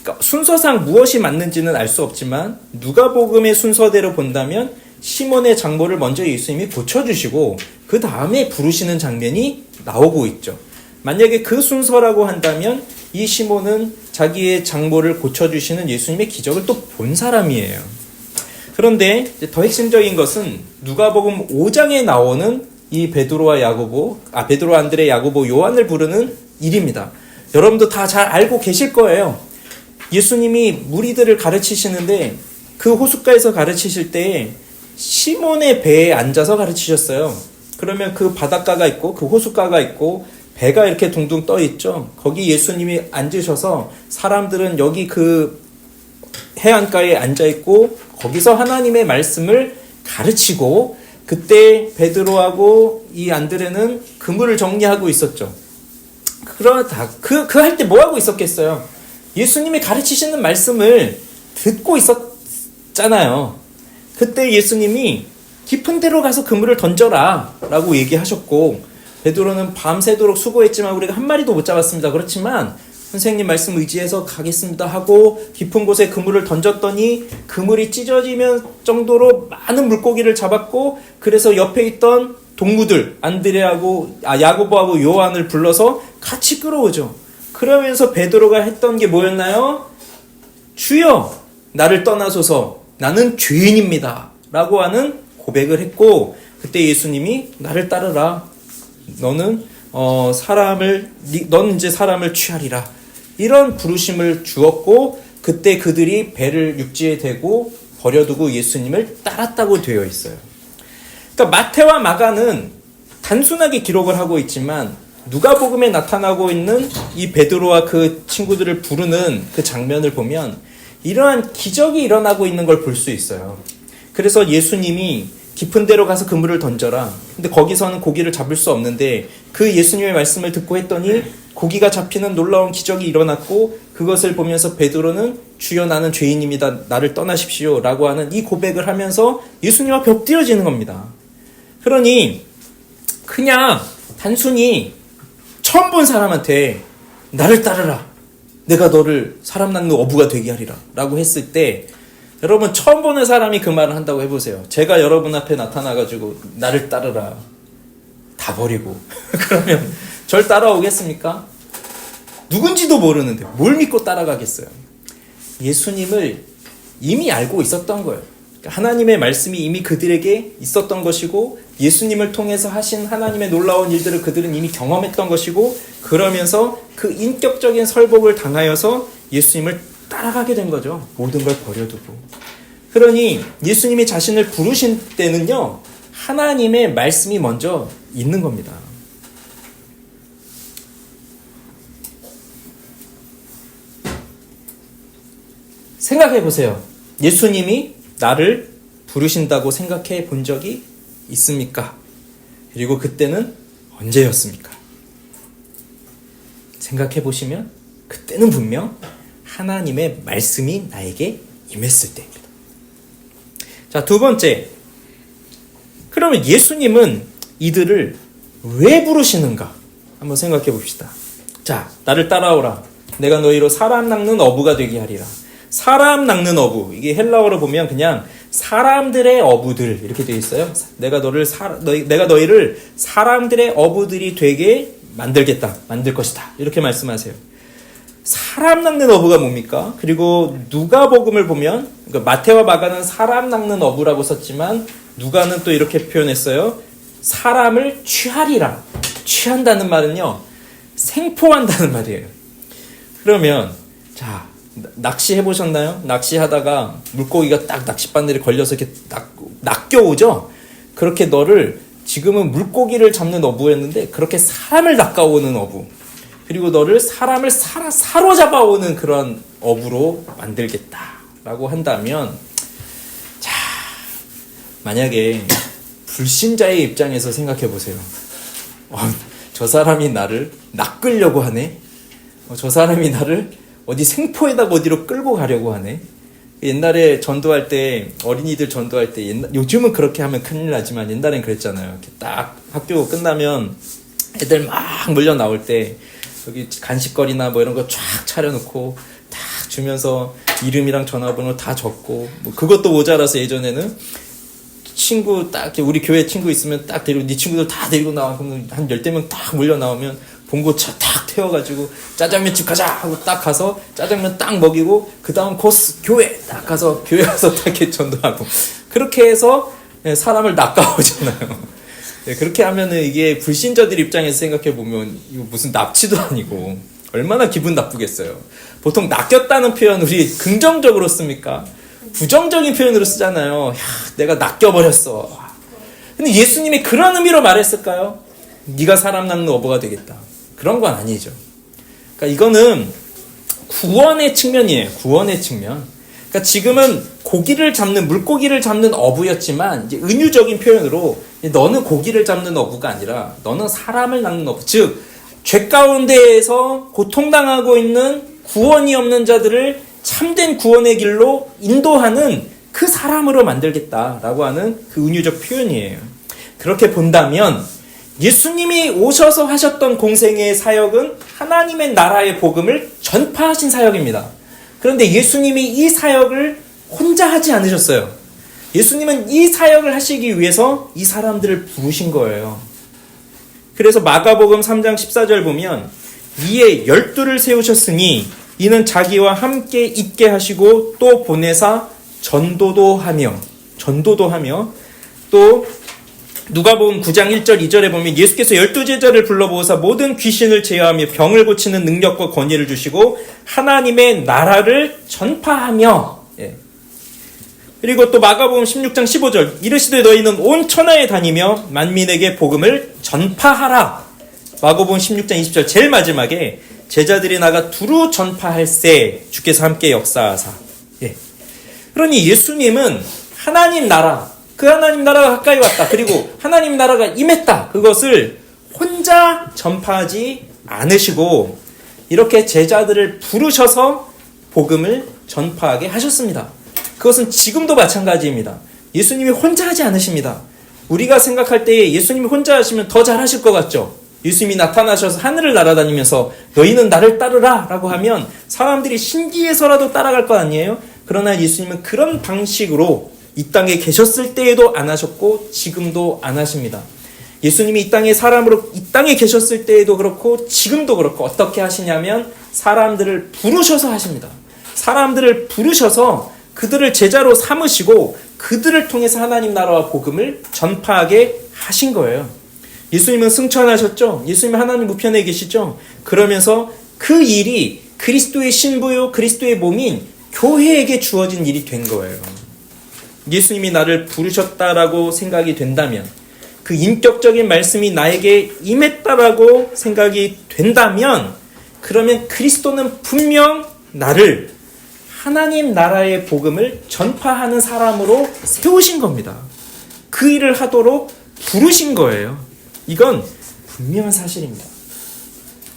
그러니까 순서상 무엇이 맞는지는 알 수 없지만 누가복음의 순서대로 본다면 시몬의 장모를 먼저 예수님이 고쳐주시고 그 다음에 부르시는 장면이 나오고 있죠. 만약에 그 순서라고 한다면 이 시몬은 자기의 장모를 고쳐주시는 예수님의 기적을 또 본 사람이에요. 그런데 더 핵심적인 것은 누가복음 5장에 나오는 이 베드로와 베드로, 안드레, 야고보, 요한을 부르는 일입니다. 여러분도 다 잘 알고 계실 거예요. 예수님이 무리들을 가르치시는데 그 호숫가에서 가르치실 때 시몬의 배에 앉아서 가르치셨어요. 그러면 그 바닷가가 있고 그 호숫가가 있고 배가 이렇게 둥둥 떠 있죠. 거기 예수님이 앉으셔서 사람들은 여기 그 해안가에 앉아 있고 거기서 하나님의 말씀을 가르치고 그때 베드로하고 이 안드레는 그물을 정리하고 있었죠. 그러다 그 할 때 뭐 하고 있었겠어요? 예수님이 가르치시는 말씀을 듣고 있었잖아요. 그때 예수님이 깊은 데로 가서 그물을 던져라 라고 얘기하셨고 베드로는 밤새도록 수고했지만 우리가 한 마리도 못 잡았습니다. 그렇지만 선생님 말씀 의지해서 가겠습니다 하고 깊은 곳에 그물을 던졌더니 그물이 찢어지면 정도로 많은 물고기를 잡았고 그래서 옆에 있던 동무들 야고보하고 요한을 불러서 같이 끌어오죠. 그러면서 베드로가 했던 게 뭐였나요? 주여 나를 떠나소서 나는 죄인입니다 라고 하는 고백을 했고 그때 예수님이 나를 따르라 너는 넌 이제 사람을 취하리라 이런 부르심을 주었고 그때 그들이 배를 육지에 대고 버려두고 예수님을 따랐다고 되어 있어요. 그러니까 마태와 마가는 단순하게 기록을 하고 있지만 누가복음에 나타나고 있는 이 베드로와 그 친구들을 부르는 그 장면을 보면 이러한 기적이 일어나고 있는 걸 볼 수 있어요. 그래서 예수님이 깊은 데로 가서 그물을 던져라. 근데 거기서는 고기를 잡을 수 없는데 그 예수님의 말씀을 듣고 했더니 고기가 잡히는 놀라운 기적이 일어났고 그것을 보면서 베드로는 주여 나는 죄인입니다. 나를 떠나십시오 라고 하는 이 고백을 하면서 예수님 앞에 엎드려지는 겁니다. 그러니 그냥 단순히 처음 본 사람한테 나를 따르라. 내가 너를 사람 낳는 어부가 되게 하리라 라고 했을 때 여러분 처음 보는 사람이 그 말을 한다고 해보세요. 제가 여러분 앞에 나타나가지고 나를 따르라 다 버리고 그러면 절 따라오겠습니까? 누군지도 모르는데 뭘 믿고 따라가겠어요? 예수님을 이미 알고 있었던 거예요. 하나님의 말씀이 이미 그들에게 있었던 것이고 예수님을 통해서 하신 하나님의 놀라운 일들을 그들은 이미 경험했던 것이고 그러면서 그 인격적인 설복을 당하여서 예수님을 따라가게 된 거죠. 모든 걸 버려두고. 그러니 예수님이 자신을 부르신 때는요. 하나님의 말씀이 먼저 있는 겁니다. 생각해 보세요. 예수님이 나를 부르신다고 생각해 본 적이 있습니까? 그리고 그때는 언제였습니까? 생각해 보시면 그때는 분명 하나님의 말씀이 나에게 임했을 때입니다. 자, 두 번째. 그러면 예수님은 이들을 왜 부르시는가? 한번 생각해 봅시다. 자, 나를 따라오라. 내가 너희로 사람 낚는 어부가 되게 하리라. 사람 낚는 어부. 이게 헬라어로 보면 그냥 사람들의 어부들 이렇게 되어 있어요. 내가 너희를 사람들의 어부들이 되게 만들 것이다. 이렇게 말씀하세요. 사람 낚는 어부가 뭡니까? 그리고 누가복음을 보면 그러니까 마태와 마가는 사람 낚는 어부라고 썼지만 누가는 또 이렇게 표현했어요. 사람을 취하리라. 취한다는 말은요. 생포한다는 말이에요. 그러면 자, 낚시 해보셨나요? 낚시하다가 물고기가 딱 낚싯바늘에 걸려서 이렇게 낚여오죠? 그렇게 너를 지금은 물고기를 잡는 어부였는데 그렇게 사람을 낚아오는 어부 그리고 너를 사람을 사로잡아오는 그런 어부로 만들겠다라고 한다면 자 만약에 불신자의 입장에서 생각해 보세요. 저 사람이 나를 낚으려고 하네. 저 사람이 나를 어디 생포에다가 어디로 끌고 가려고 하네. 옛날에 전도할 때 어린이들 전도할 때 요즘은 그렇게 하면 큰일 나지만 옛날엔 그랬잖아요. 이렇게 딱 학교 끝나면 애들 막 몰려 나올 때 여기 간식거리나 뭐 이런 거 쫙 차려놓고 딱 주면서 이름이랑 전화번호 다 적고, 뭐 그것도 모자라서 예전에는 친구 딱, 우리 교회 친구 있으면 딱 데리고, 네 친구들 다 데리고 나와. 그러면 한 10대명 딱 몰려 나오면 봉고차 딱 태워가지고 짜장면집 가자 하고 딱 가서 짜장면 딱 먹이고, 그 다음 코스 교회 딱 가서 교회 가서 딱 이렇게 전도하고, 그렇게 해서 사람을 낚아오잖아요. 그렇게 하면은 이게 불신자들 입장에서 생각해 보면 이거 무슨 납치도 아니고 얼마나 기분 나쁘겠어요. 보통 낚였다는 표현 우리 긍정적으로 씁니까? 부정적인 표현으로 쓰잖아요. 야, 내가 낚여버렸어. 근데 예수님이 그런 의미로 말했을까요? 네가 사람 낚는 어부가 되겠다. 그런 건 아니죠. 그러니까 이거는 구원의 측면이에요. 구원의 측면. 그러니까 지금은 고기를 잡는, 물고기를 잡는 어부였지만 이제 은유적인 표현으로 너는 고기를 잡는 어부가 아니라 너는 사람을 낚는 어부. 즉, 죄 가운데에서 고통당하고 있는 구원이 없는 자들을 참된 구원의 길로 인도하는 그 사람으로 만들겠다라고 하는 그 은유적 표현이에요. 그렇게 본다면 예수님이 오셔서 하셨던 공생의 사역은 하나님의 나라의 복음을 전파하신 사역입니다. 그런데 예수님이 이 사역을 혼자 하지 않으셨어요. 예수님은 이 사역을 하시기 위해서 이 사람들을 부르신 거예요. 그래서 마가복음 3장 14절 보면 이에 12를 세우셨으니 이는 자기와 함께 있게 하시고 또 보내사 전도도 하며 또 누가복음 9장 1절 2절에 보면 예수께서 12제자를 불러보사 모든 귀신을 제어하며 병을 고치는 능력과 권위를 주시고 하나님의 나라를 전파하며, 그리고 또 마가복음 16장 15절 이르시되 너희는 온 천하에 다니며 만민에게 복음을 전파하라. 마가복음 16장 20절 제일 마지막에 제자들이 나가 두루 전파할세 주께서 함께 역사하사. 그러니 예수님은 하나님 나라, 그 하나님 나라가 가까이 왔다. 그리고 하나님 나라가 임했다. 그것을 혼자 전파하지 않으시고 이렇게 제자들을 부르셔서 복음을 전파하게 하셨습니다. 그것은 지금도 마찬가지입니다. 예수님이 혼자 하지 않으십니다. 우리가 생각할 때에 예수님이 혼자 하시면 더 잘하실 것 같죠? 예수님이 나타나셔서 하늘을 날아다니면서 너희는 나를 따르라 라고 하면 사람들이 신기해서라도 따라갈 거 아니에요? 그러나 예수님은 그런 방식으로 이 땅에 계셨을 때에도 안 하셨고 지금도 안 하십니다. 예수님이 이 땅에 사람으로 이 땅에 계셨을 때에도 그렇고 지금도 그렇고 어떻게 하시냐면 사람들을 부르셔서 하십니다. 사람들을 부르셔서 그들을 제자로 삼으시고 그들을 통해서 하나님 나라와 복음을 전파하게 하신 거예요. 예수님은 승천하셨죠. 예수님은 하나님 우편에 계시죠. 그러면서 그 일이 그리스도의 신부요 그리스도의 몸인 교회에게 주어진 일이 된 거예요. 예수님이 나를 부르셨다라고 생각이 된다면, 그 인격적인 말씀이 나에게 임했다라고 생각이 된다면, 그러면 그리스도는 분명 나를 하나님 나라의 복음을 전파하는 사람으로 세우신 겁니다. 그 일을 하도록 부르신 거예요. 이건 분명한 사실입니다.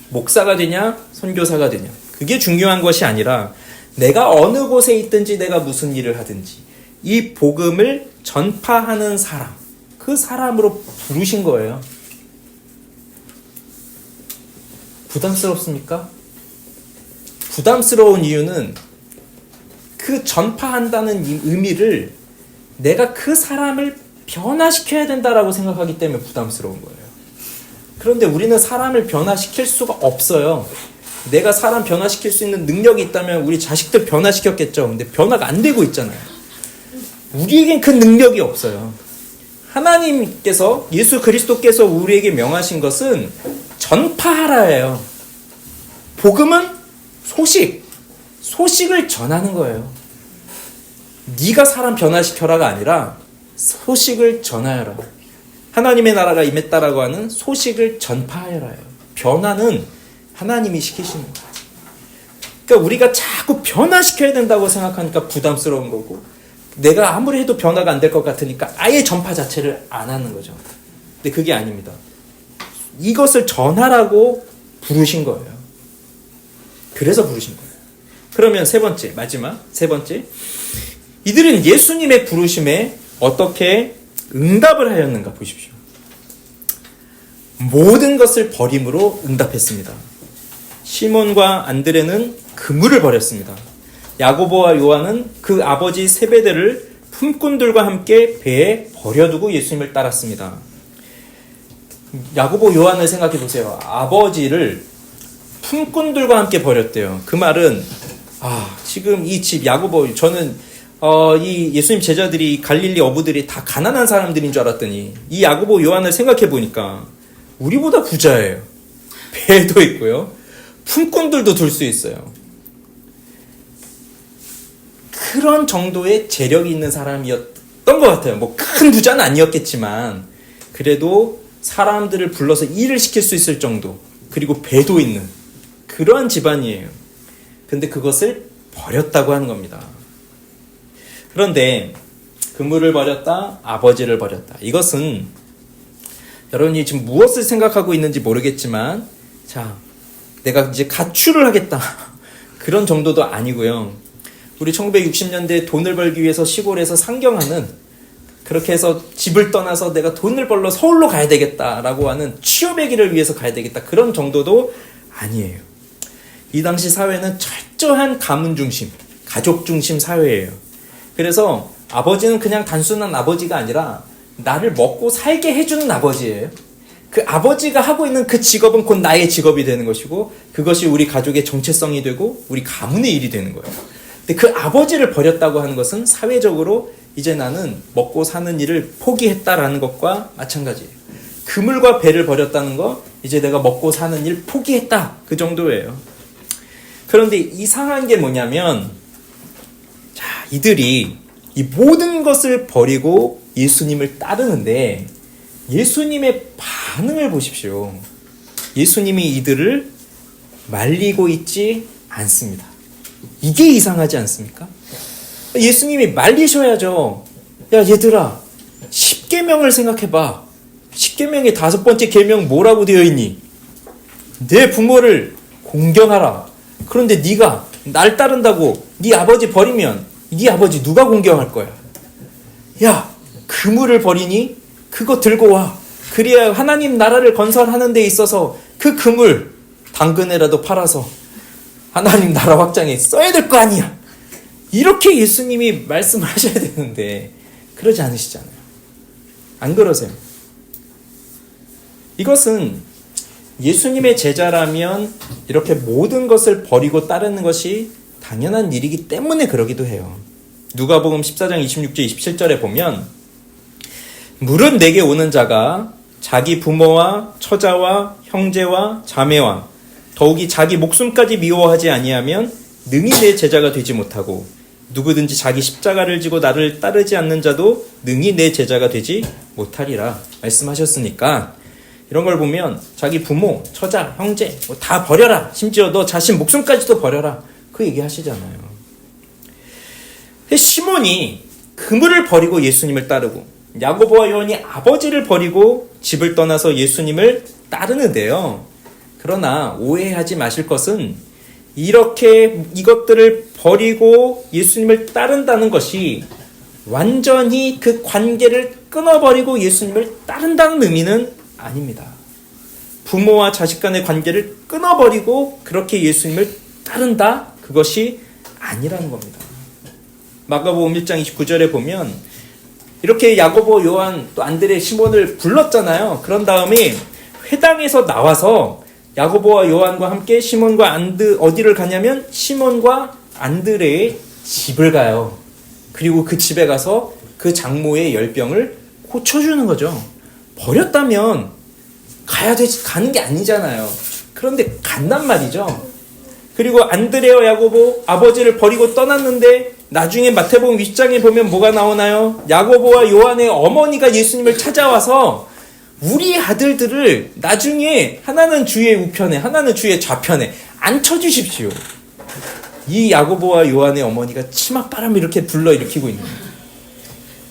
목사가 되냐, 선교사가 되냐, 그게 중요한 것이 아니라 내가 어느 곳에 있든지 내가 무슨 일을 하든지 이 복음을 전파하는 사람, 그 사람으로 부르신 거예요. 부담스럽습니까? 부담스러운 이유는 그 전파한다는 의미를 내가 그 사람을 변화시켜야 된다라고 생각하기 때문에 부담스러운 거예요. 그런데 우리는 사람을 변화시킬 수가 없어요. 내가 사람 변화시킬 수 있는 능력이 있다면 우리 자식들 변화시켰겠죠. 근데 변화가 안 되고 있잖아요. 우리에겐 그 능력이 없어요. 하나님께서, 예수 그리스도께서 우리에게 명하신 것은 전파하라예요. 복음은 소식을 전하는 거예요. 네가 사람 변화시켜라가 아니라 소식을 전하여라. 하나님의 나라가 임했다라고 하는 소식을 전파하여라예요. 변화는 하나님이 시키시는 거예요. 그러니까 우리가 자꾸 변화시켜야 된다고 생각하니까 부담스러운 거고, 내가 아무리 해도 변화가 안 될 것 같으니까 아예 전파 자체를 안 하는 거죠. 근데 그게 아닙니다. 이것을 전하라고 부르신 거예요. 그래서 부르신 거예요. 그러면 마지막 세 번째. 이들은 예수님의 부르심에 어떻게 응답을 하였는가 보십시오. 모든 것을 버림으로 응답했습니다. 시몬과 안드레는 그물을 버렸습니다. 야고보와 요한은 그 아버지 세베대를 품꾼들과 함께 배에 버려두고 예수님을 따랐습니다. 야고보 요한을 생각해 보세요. 아버지를 품꾼들과 함께 버렸대요. 그 말은 지금 이 집 야고보, 저는 이 예수님 제자들이, 갈릴리 어부들이 다 가난한 사람들인 줄 알았더니 이 야고보 요한을 생각해 보니까 우리보다 부자예요. 배도 있고요, 품꾼들도 둘 수 있어요. 그런 정도의 재력이 있는 사람이었던 것 같아요. 뭐 큰 부자는 아니었겠지만 그래도 사람들을 불러서 일을 시킬 수 있을 정도, 그리고 배도 있는 그러한 집안이에요. 근데 그것을 버렸다고 하는 겁니다. 그런데 그물을 버렸다, 아버지를 버렸다. 이것은 여러분이 지금 무엇을 생각하고 있는지 모르겠지만, 자, 내가 이제 가출을 하겠다, 그런 정도도 아니고요. 우리 1960년대 돈을 벌기 위해서 시골에서 상경하는, 그렇게 해서 집을 떠나서 내가 돈을 벌러 서울로 가야 되겠다라고 하는 취업의 길을 위해서 가야 되겠다, 그런 정도도 아니에요. 이 당시 사회는 철저한 가문 중심, 가족 중심 사회예요. 그래서 아버지는 그냥 단순한 아버지가 아니라 나를 먹고 살게 해주는 아버지예요. 그 아버지가 하고 있는 그 직업은 곧 나의 직업이 되는 것이고, 그것이 우리 가족의 정체성이 되고 우리 가문의 일이 되는 거예요. 근데 그 아버지를 버렸다고 하는 것은 사회적으로 이제 나는 먹고 사는 일을 포기했다라는 것과 마찬가지예요. 그물과 배를 버렸다는 거, 이제 내가 먹고 사는 일 포기했다, 그 정도예요. 그런데 이상한 게 뭐냐면, 자, 이들이 이 모든 것을 버리고 예수님을 따르는데 예수님의 반응을 보십시오. 예수님이 이들을 말리고 있지 않습니다. 이게 이상하지 않습니까? 예수님이 말리셔야죠. 야, 얘들아, 10계명을 생각해봐. 10계명의 5번째 계명 뭐라고 되어 있니? 내 부모를 공경하라. 그런데 네가 날 따른다고 네 아버지 버리면 네 아버지 누가 공경할 거야? 야, 그물을 버리니? 그거 들고 와. 그래야 하나님 나라를 건설하는 데 있어서 그 그물 당근에라도 팔아서 하나님 나라 확장에 써야 될 거 아니야. 이렇게 예수님이 말씀을 하셔야 되는데 그러지 않으시잖아요. 안 그러세요? 이것은 예수님의 제자라면 이렇게 모든 것을 버리고 따르는 것이 당연한 일이기 때문에 그러기도 해요. 누가복음 14장 26절 27절에 보면, 물은 내게 오는 자가 자기 부모와 처자와 형제와 자매와 더욱이 자기 목숨까지 미워하지 아니하면 능히 내 제자가 되지 못하고, 누구든지 자기 십자가를 지고 나를 따르지 않는 자도 능히 내 제자가 되지 못하리라 말씀하셨으니까, 이런 걸 보면 자기 부모, 처자, 형제 다 버려라. 심지어 너 자신 목숨까지도 버려라. 그 얘기 하시잖아요. 시몬이 그물을 버리고 예수님을 따르고, 야고보와 요한이 아버지를 버리고 집을 떠나서 예수님을 따르는데요. 그러나 오해하지 마실 것은, 이렇게 이것들을 버리고 예수님을 따른다는 것이 완전히 그 관계를 끊어버리고 예수님을 따른다는 의미는 아닙니다. 부모와 자식 간의 관계를 끊어버리고 그렇게 예수님을 따른다? 그것이 아니라는 겁니다. 마가복음 1장 29절에 보면 이렇게 야고보, 요한, 또 안드레, 시몬을 불렀잖아요. 그런 다음에 회당에서 나와서 야고보와 요한과 함께 시몬과 어디를 가냐면 시몬과 안드레의 집을 가요. 그리고 그 집에 가서 그 장모의 열병을 고쳐주는 거죠. 버렸다면 가는 게 아니잖아요. 그런데 간단 말이죠. 그리고 안드레와 야고보, 아버지를 버리고 떠났는데 나중에 마태복음 20장에 보면 뭐가 나오나요? 야고보와 요한의 어머니가 예수님을 찾아와서 우리 아들들을 나중에 하나는 주의 우편에 하나는 주의 좌편에 앉혀주십시오. 이 야고보와 요한의 어머니가 치맛바람을 이렇게 불러일으키고 있는 거예요.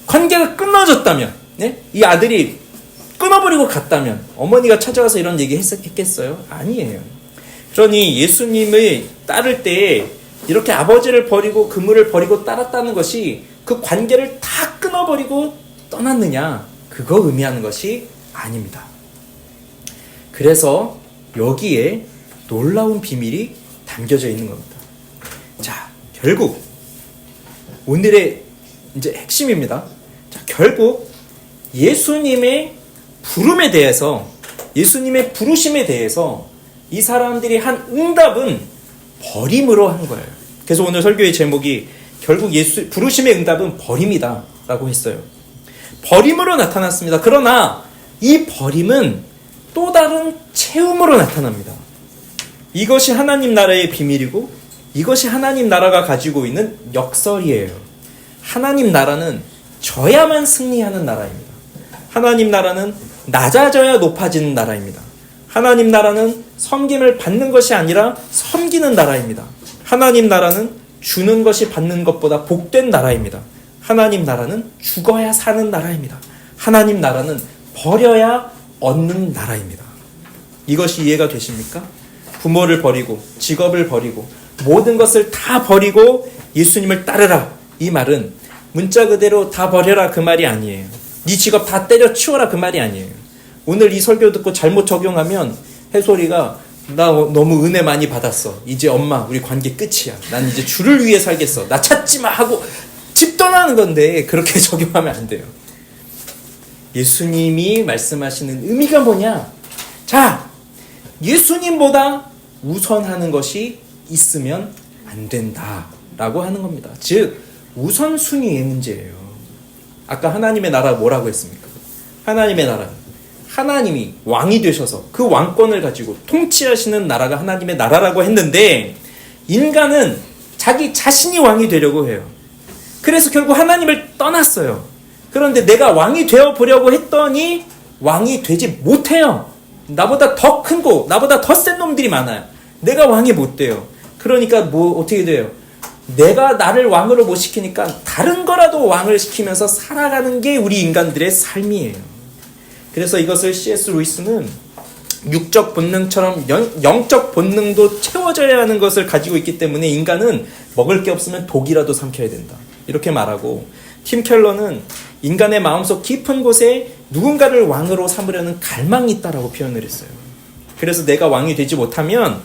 관계가 끊어졌다면, 네? 이 아들이 끊어버리고 갔다면 어머니가 찾아와서 이런 얘기 했겠어요? 아니에요. 그러니 예수님을 따를 때 이렇게 아버지를 버리고 그물을 버리고 따랐다는 것이 그 관계를 다 끊어버리고 떠났느냐, 그거 의미하는 것이 아닙니다. 그래서 여기에 놀라운 비밀이 담겨져 있는 겁니다. 자, 결국 오늘의 이제 핵심입니다. 자, 결국 예수님의 부름에 대해서, 예수님의 부르심에 대해서 이 사람들이 한 응답은 버림으로 한 거예요. 그래서 오늘 설교의 제목이 결국 부르심의 응답은 버림이다 라고 했어요. 버림으로 나타났습니다. 그러나 이 버림은 또 다른 채움으로 나타납니다. 이것이 하나님 나라의 비밀이고 이것이 하나님 나라가 가지고 있는 역설이에요. 하나님 나라는 져야만 승리하는 나라입니다. 하나님 나라는 낮아져야 높아지는 나라입니다. 하나님 나라는 섬김을 받는 것이 아니라 섬기는 나라입니다. 하나님 나라는 주는 것이 받는 것보다 복된 나라입니다. 하나님 나라는 죽어야 사는 나라입니다. 하나님 나라는 버려야 얻는 나라입니다. 이것이 이해가 되십니까? 부모를 버리고 직업을 버리고 모든 것을 다 버리고 예수님을 따르라. 이 말은 문자 그대로 다 버려라 그 말이 아니에요. 네 직업 다 때려치워라 그 말이 아니에요. 오늘 이 설교 듣고 잘못 적용하면 해솔이가 나 너무 은혜 많이 받았어. 이제 엄마 우리 관계 끝이야. 난 이제 주를 위해 살겠어. 나 찾지 마 하고 집 떠나는 건데 그렇게 적용하면 안 돼요. 예수님이 말씀하시는 의미가 뭐냐? 자, 예수님보다 우선하는 것이 있으면 안 된다라고 하는 겁니다. 즉 우선순위의 문제예요. 아까 하나님의 나라 뭐라고 했습니까? 하나님의 나라, 하나님이 왕이 되셔서 그 왕권을 가지고 통치하시는 나라가 하나님의 나라라고 했는데 인간은 자기 자신이 왕이 되려고 해요. 그래서 결국 하나님을 떠났어요. 그런데 내가 왕이 되어보려고 했더니 왕이 되지 못해요. 나보다 더 큰 거, 나보다 더 센 놈들이 많아요. 내가 왕이 못 돼요. 그러니까 뭐 어떻게 돼요? 내가 나를 왕으로 못 시키니까 다른 거라도 왕을 시키면서 살아가는 게 우리 인간들의 삶이에요. 그래서 이것을 C.S. 루이스는 육적 본능처럼 영적 본능도 채워져야 하는 것을 가지고 있기 때문에 인간은 먹을 게 없으면 독이라도 삼켜야 된다. 이렇게 말하고 팀 켈러는 인간의 마음속 깊은 곳에 누군가를 왕으로 삼으려는 갈망이 있다라고 표현을 했어요. 그래서 내가 왕이 되지 못하면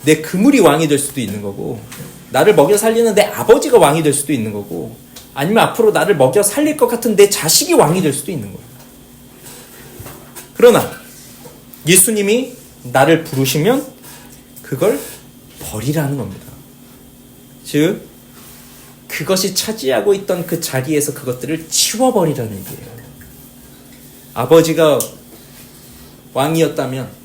내 그물이 왕이 될 수도 있는 거고 나를 먹여 살리는 내 아버지가 왕이 될 수도 있는 거고 아니면 앞으로 나를 먹여 살릴 것 같은 내 자식이 왕이 될 수도 있는 거예요. 그러나 예수님이 나를 부르시면 그걸 버리라는 겁니다. 즉 그것이 차지하고 있던 그 자리에서 그것들을 치워버리라는 얘기예요. 아버지가 왕이었다면,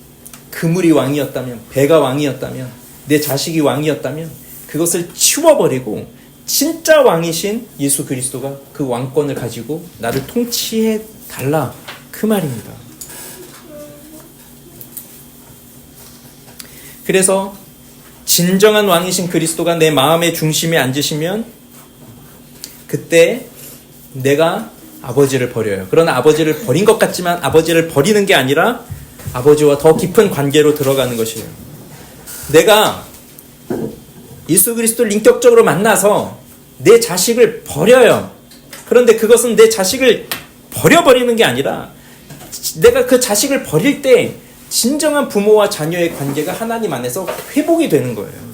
그물이 왕이었다면, 배가 왕이었다면, 내 자식이 왕이었다면 그것을 치워버리고 진짜 왕이신 예수 그리스도가 그 왕권을 가지고 나를 통치해 달라 그 말입니다. 그래서 진정한 왕이신 그리스도가 내 마음의 중심에 앉으시면 그때 내가 아버지를 버려요. 그러나 아버지를 버린 것 같지만 아버지를 버리는 게 아니라 아버지와 더 깊은 관계로 들어가는 것이에요. 내가 예수 그리스도를 인격적으로 만나서 내 자식을 버려요. 그런데 그것은 내 자식을 버려버리는 게 아니라 내가 그 자식을 버릴 때 진정한 부모와 자녀의 관계가 하나님 안에서 회복이 되는 거예요.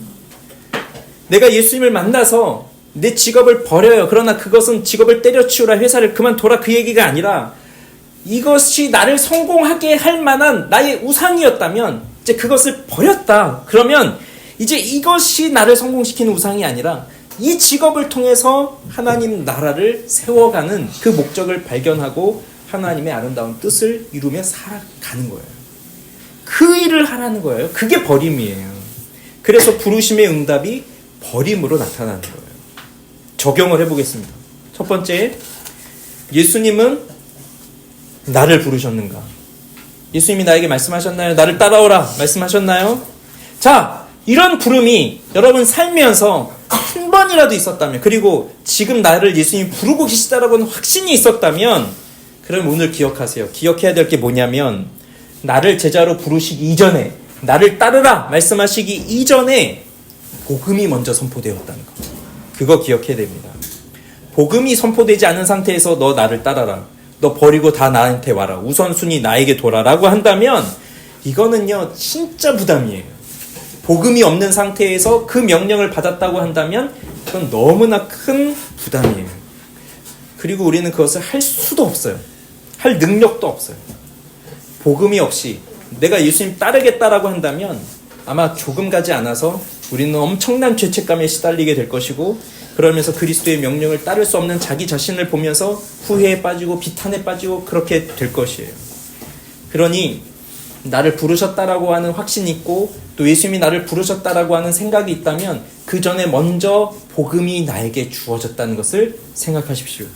내가 예수님을 만나서 내 직업을 버려요. 그러나 그것은 직업을 때려치우라, 회사를 그만둬라 그 얘기가 아니라 이것이 나를 성공하게 할 만한 나의 우상이었다면 이제 그것을 버렸다. 그러면 이제 이것이 나를 성공시키는 우상이 아니라 이 직업을 통해서 하나님 나라를 세워가는 그 목적을 발견하고 하나님의 아름다운 뜻을 이루며 살아가는 거예요. 그 일을 하라는 거예요. 그게 버림이에요. 그래서 부르심의 응답이 버림으로 나타나는 거예요. 적용을 해보겠습니다. 첫 번째, 예수님은 나를 부르셨는가? 예수님이 나에게 말씀하셨나요? 나를 따라오라 말씀하셨나요? 자, 이런 부름이 여러분 살면서 한 번이라도 있었다면, 그리고 지금 나를 예수님이 부르고 계시다라고는 확신이 있었다면, 그럼 오늘 기억하세요. 기억해야 될 게 뭐냐면 나를 제자로 부르시기 이전에, 나를 따르라 말씀하시기 이전에 복음이 먼저 선포되었다는 거. 그거 기억해야 됩니다. 복음이 선포되지 않은 상태에서 너 나를 따라라, 너 버리고 다 나한테 와라, 우선순위 나에게 둬라라고 한다면 이거는요 진짜 부담이에요. 복음이 없는 상태에서 그 명령을 받았다고 한다면 그건 너무나 큰 부담이에요. 그리고 우리는 그것을 할 수도 없어요. 할 능력도 없어요. 복음이 없이 내가 예수님 따르겠다라고 한다면 아마 조금 가지 않아서 우리는 엄청난 죄책감에 시달리게 될 것이고, 그러면서 그리스도의 명령을 따를 수 없는 자기 자신을 보면서 후회에 빠지고 비탄에 빠지고 그렇게 될 것이에요. 그러니 나를 부르셨다라고 하는 확신이 있고 또 예수님이 나를 부르셨다라고 하는 생각이 있다면 그 전에 먼저 복음이 나에게 주어졌다는 것을 생각하십시오.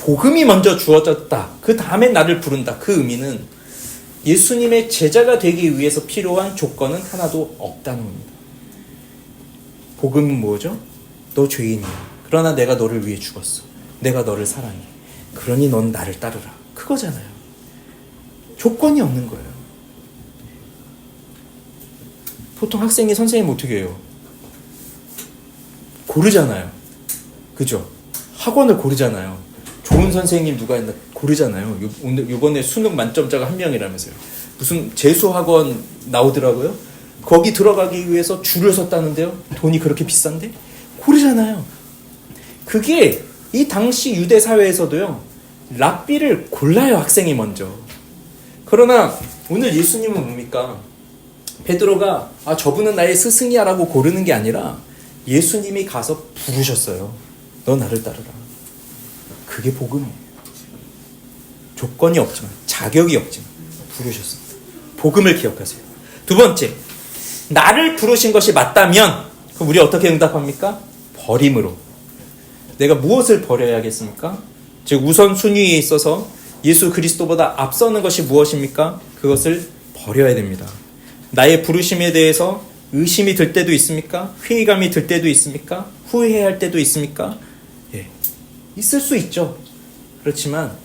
복음이 먼저 주어졌다. 그 다음에 나를 부른다. 그 의미는 예수님의 제자가 되기 위해서 필요한 조건은 하나도 없다는 겁니다. 복음은 뭐죠? 너 죄인이야. 그러나 내가 너를 위해 죽었어. 내가 너를 사랑해. 그러니 넌 나를 따르라. 그거잖아요. 조건이 없는 거예요. 보통 학생이 선생님 어떻게 해요? 고르잖아요. 그죠? 학원을 고르잖아요. 좋은 선생님 누가 있나 고르잖아요. 요번에 수능 만점자가 한 명이라면서요. 무슨 재수학원 나오더라고요. 거기 들어가기 위해서 줄을 섰다는데요. 돈이 그렇게 비싼데? 고르잖아요. 그게 이 당시 유대 사회에서도요. 랍비를 골라요. 학생이 먼저. 그러나 오늘 예수님은 뭡니까? 베드로가 저분은 나의 스승이야 라고 고르는 게 아니라 예수님이 가서 부르셨어요. 너 나를 따르라. 그게 복음이에요. 조건이 없지만, 자격이 없지만 부르셨어요. 복음을 기억하세요. 두 번째, 나를 부르신 것이 맞다면 그럼 우리 어떻게 응답합니까? 버림으로. 내가 무엇을 버려야겠습니까? 즉 우선순위에 있어서 예수 그리스도보다 앞서는 것이 무엇입니까? 그것을 버려야 됩니다. 나의 부르심에 대해서 의심이 들 때도 있습니까? 회의감이 들 때도 있습니까? 후회할 때도 있습니까? 예, 있을 수 있죠. 그렇지만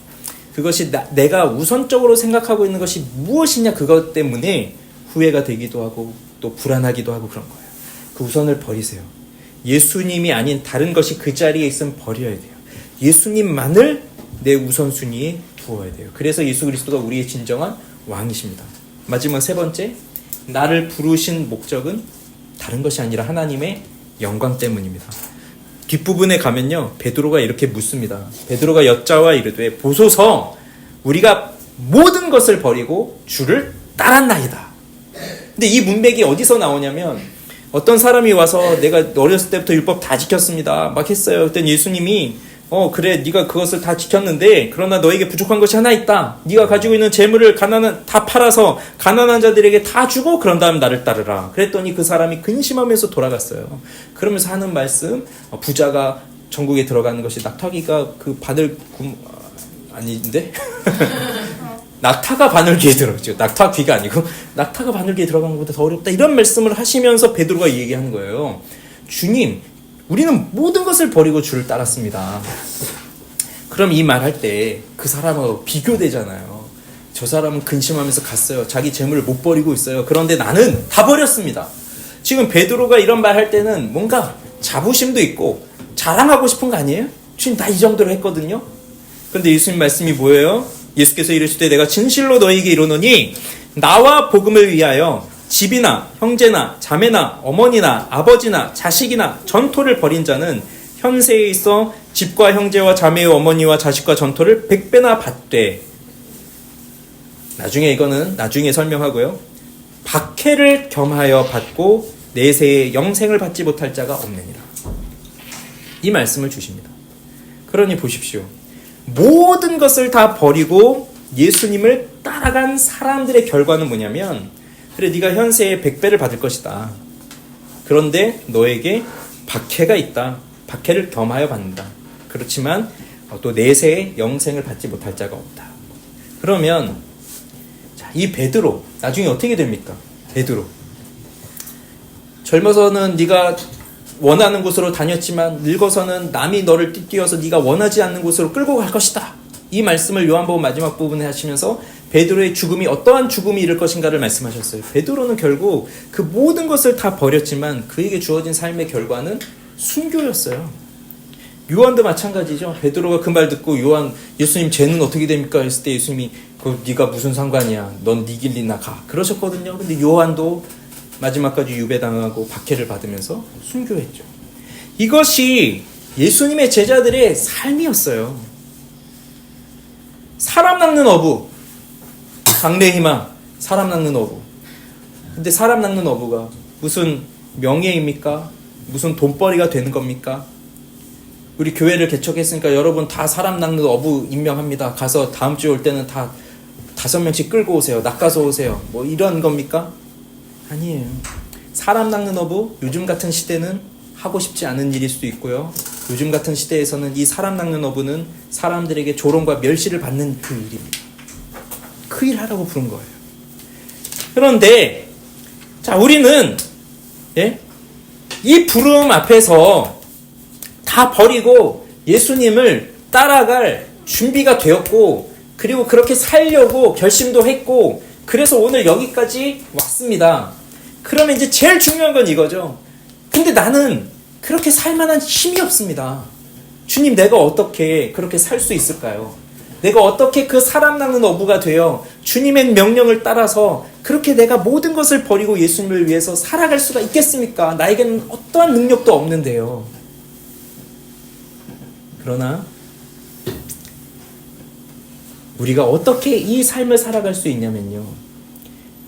그것이 내가 우선적으로 생각하고 있는 것이 무엇이냐, 그것 때문에 후회가 되기도 하고 또 불안하기도 하고 그런 거예요. 그 우선을 버리세요. 예수님이 아닌 다른 것이 그 자리에 있으면 버려야 돼요. 예수님만을 내 우선순위에 두어야 돼요. 그래서 예수 그리스도가 우리의 진정한 왕이십니다. 마지막 세 번째, 나를 부르신 목적은 다른 것이 아니라 하나님의 영광 때문입니다. 뒷부분에 가면요, 베드로가 이렇게 묻습니다. 베드로가 여짜와 이르되 보소서 우리가 모든 것을 버리고 주를 따랐나이다. 근데 이 문맥이 어디서 나오냐면, 어떤 사람이 와서 내가 어렸을 때부터 율법 다 지켰습니다 막 했어요. 그랬더니 예수님이 그래 네가 그것을 다 지켰는데 그러나 너에게 부족한 것이 하나 있다. 네가 가지고 있는 재물을 다 팔아서 가난한 자들에게 다 주고 그런 다음 나를 따르라. 그랬더니 그 사람이 근심하면서 돌아갔어요. 그러면서 하는 말씀, 부자가 천국에 들어가는 것이 낙타기가 그 바늘 아닌데? 낙타가 바늘기에 들어갔죠. 낙타 귀가 아니고 낙타가 바늘기에 들어가는 것보다 더 어렵다. 이런 말씀을 하시면서 베드로가 얘기하는 거예요. 주님, 우리는 모든 것을 버리고 주를 따랐습니다. 그럼 이 말 할 때 그 사람하고 비교되잖아요. 저 사람은 근심하면서 갔어요. 자기 재물을 못 버리고 있어요. 그런데 나는 다 버렸습니다. 지금 베드로가 이런 말 할 때는 뭔가 자부심도 있고 자랑하고 싶은 거 아니에요? 주님 나 이 정도로 했거든요. 그런데 예수님 말씀이 뭐예요? 예수께서 이르시되 내가 진실로 너희에게 이르노니 나와 복음을 위하여 집이나 형제나 자매나 어머니나 아버지나 자식이나 전토를 벌인 자는 현세에 있어 집과 형제와 자매의 어머니와 자식과 전토를 100배나 받되, 이거는 나중에 설명하고요, 박해를 겸하여 받고 내세에 영생을 받지 못할 자가 없느니라. 이 말씀을 주십니다. 그러니 보십시오. 모든 것을 다 버리고 예수님을 따라간 사람들의 결과는 뭐냐면, 그래 네가 현세에 100배를 받을 것이다. 그런데 너에게 박해가 있다. 박해를 겸하여 받는다. 그렇지만 또 내세에 영생을 받지 못할 자가 없다. 그러면 이 베드로 나중에 어떻게 됩니까? 베드로 젊어서는 네가 원하는 곳으로 다녔지만 늙어서는 남이 너를 띄어서 네가 원하지 않는 곳으로 끌고 갈 것이다. 이 말씀을 요한복음 마지막 부분에 하시면서 베드로의 죽음이 어떠한 죽음이 이를 것인가를 말씀하셨어요. 베드로는 결국 그 모든 것을 다 버렸지만 그에게 주어진 삶의 결과는 순교였어요. 요한도 마찬가지죠. 베드로가 그 말 듣고 요한, 예수님 죄는 어떻게 됩니까? 했을 때 예수님이 네가 무슨 상관이야. 넌 네 길 니나 가. 그러셨거든요. 근데 요한도 마지막까지 유배당하고 박해를 받으면서 순교했죠. 이것이 예수님의 제자들의 삶이었어요. 사람 낚는 어부, 장래희망, 사람 낚는 어부. 근데 사람 낚는 어부가 무슨 명예입니까? 무슨 돈벌이가 되는 겁니까? 우리 교회를 개척했으니까 여러분 다 사람 낚는 어부 임명합니다. 가서 다음 주에 올 때는 다 5명씩 끌고 오세요. 낚아서 오세요. 뭐 이런 겁니까? 아니에요. 사람 낚는 어부, 요즘 같은 시대는 하고 싶지 않은 일일 수도 있고요. 요즘 같은 시대에서는 이 사람 낚는 어부는 사람들에게 조롱과 멸시를 받는 그 일입니다. 그 일 하라고 부른 거예요. 그런데 자, 우리는 이 부름 앞에서 다 버리고 예수님을 따라갈 준비가 되었고, 그리고 그렇게 살려고 결심도 했고, 그래서 오늘 여기까지 왔습니다. 그러면 이제 제일 중요한 건 이거죠. 근데 나는 그렇게 살 만한 힘이 없습니다. 주님, 내가 어떻게 그렇게 살 수 있을까요? 내가 어떻게 그 사람 낚는 어부가 되어 주님의 명령을 따라서 그렇게 내가 모든 것을 버리고 예수님을 위해서 살아갈 수가 있겠습니까? 나에게는 어떠한 능력도 없는데요. 그러나 우리가 어떻게 이 삶을 살아갈 수 있냐면요,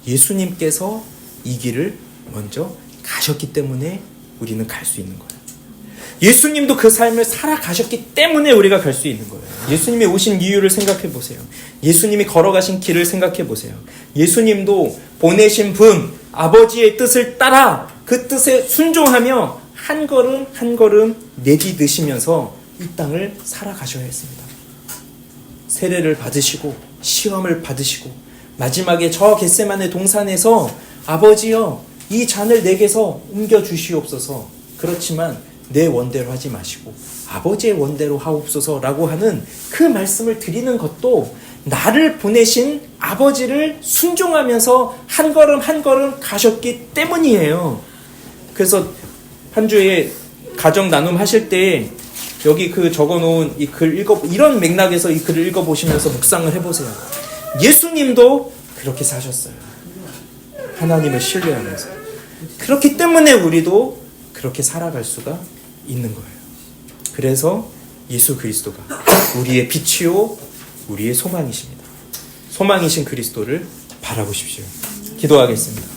예수님께서 이 길을 먼저 가셨기 때문에 우리는 갈 수 있는 거예요. 예수님도 그 삶을 살아가셨기 때문에 우리가 갈 수 있는 거예요. 예수님이 오신 이유를 생각해 보세요. 예수님이 걸어가신 길을 생각해 보세요. 예수님도 보내신 분, 아버지의 뜻을 따라 그 뜻에 순종하며 한 걸음 한 걸음 내디드시면서 이 땅을 살아가셔야 했습니다. 세례를 받으시고 시험을 받으시고 마지막에 저 겟세마네 동산에서 아버지여, 이 잔을 내게서 옮겨주시옵소서. 그렇지만 내 원대로 하지 마시고 아버지의 원대로 하옵소서라고 하는 그 말씀을 드리는 것도 나를 보내신 아버지를 순종하면서 한 걸음 한 걸음 가셨기 때문이에요. 그래서 한 주에 가정 나눔 하실 때 여기 그 적어놓은 이 글 이런 맥락에서 이 글을 읽어보시면서 묵상을 해보세요. 예수님도 그렇게 사셨어요. 하나님을 신뢰하면서. 그렇기 때문에 우리도 그렇게 살아갈 수가 있는 거예요. 그래서 예수 그리스도가 우리의 빛이요 우리의 소망이십니다. 소망이신 그리스도를 바라보십시오. 기도하겠습니다.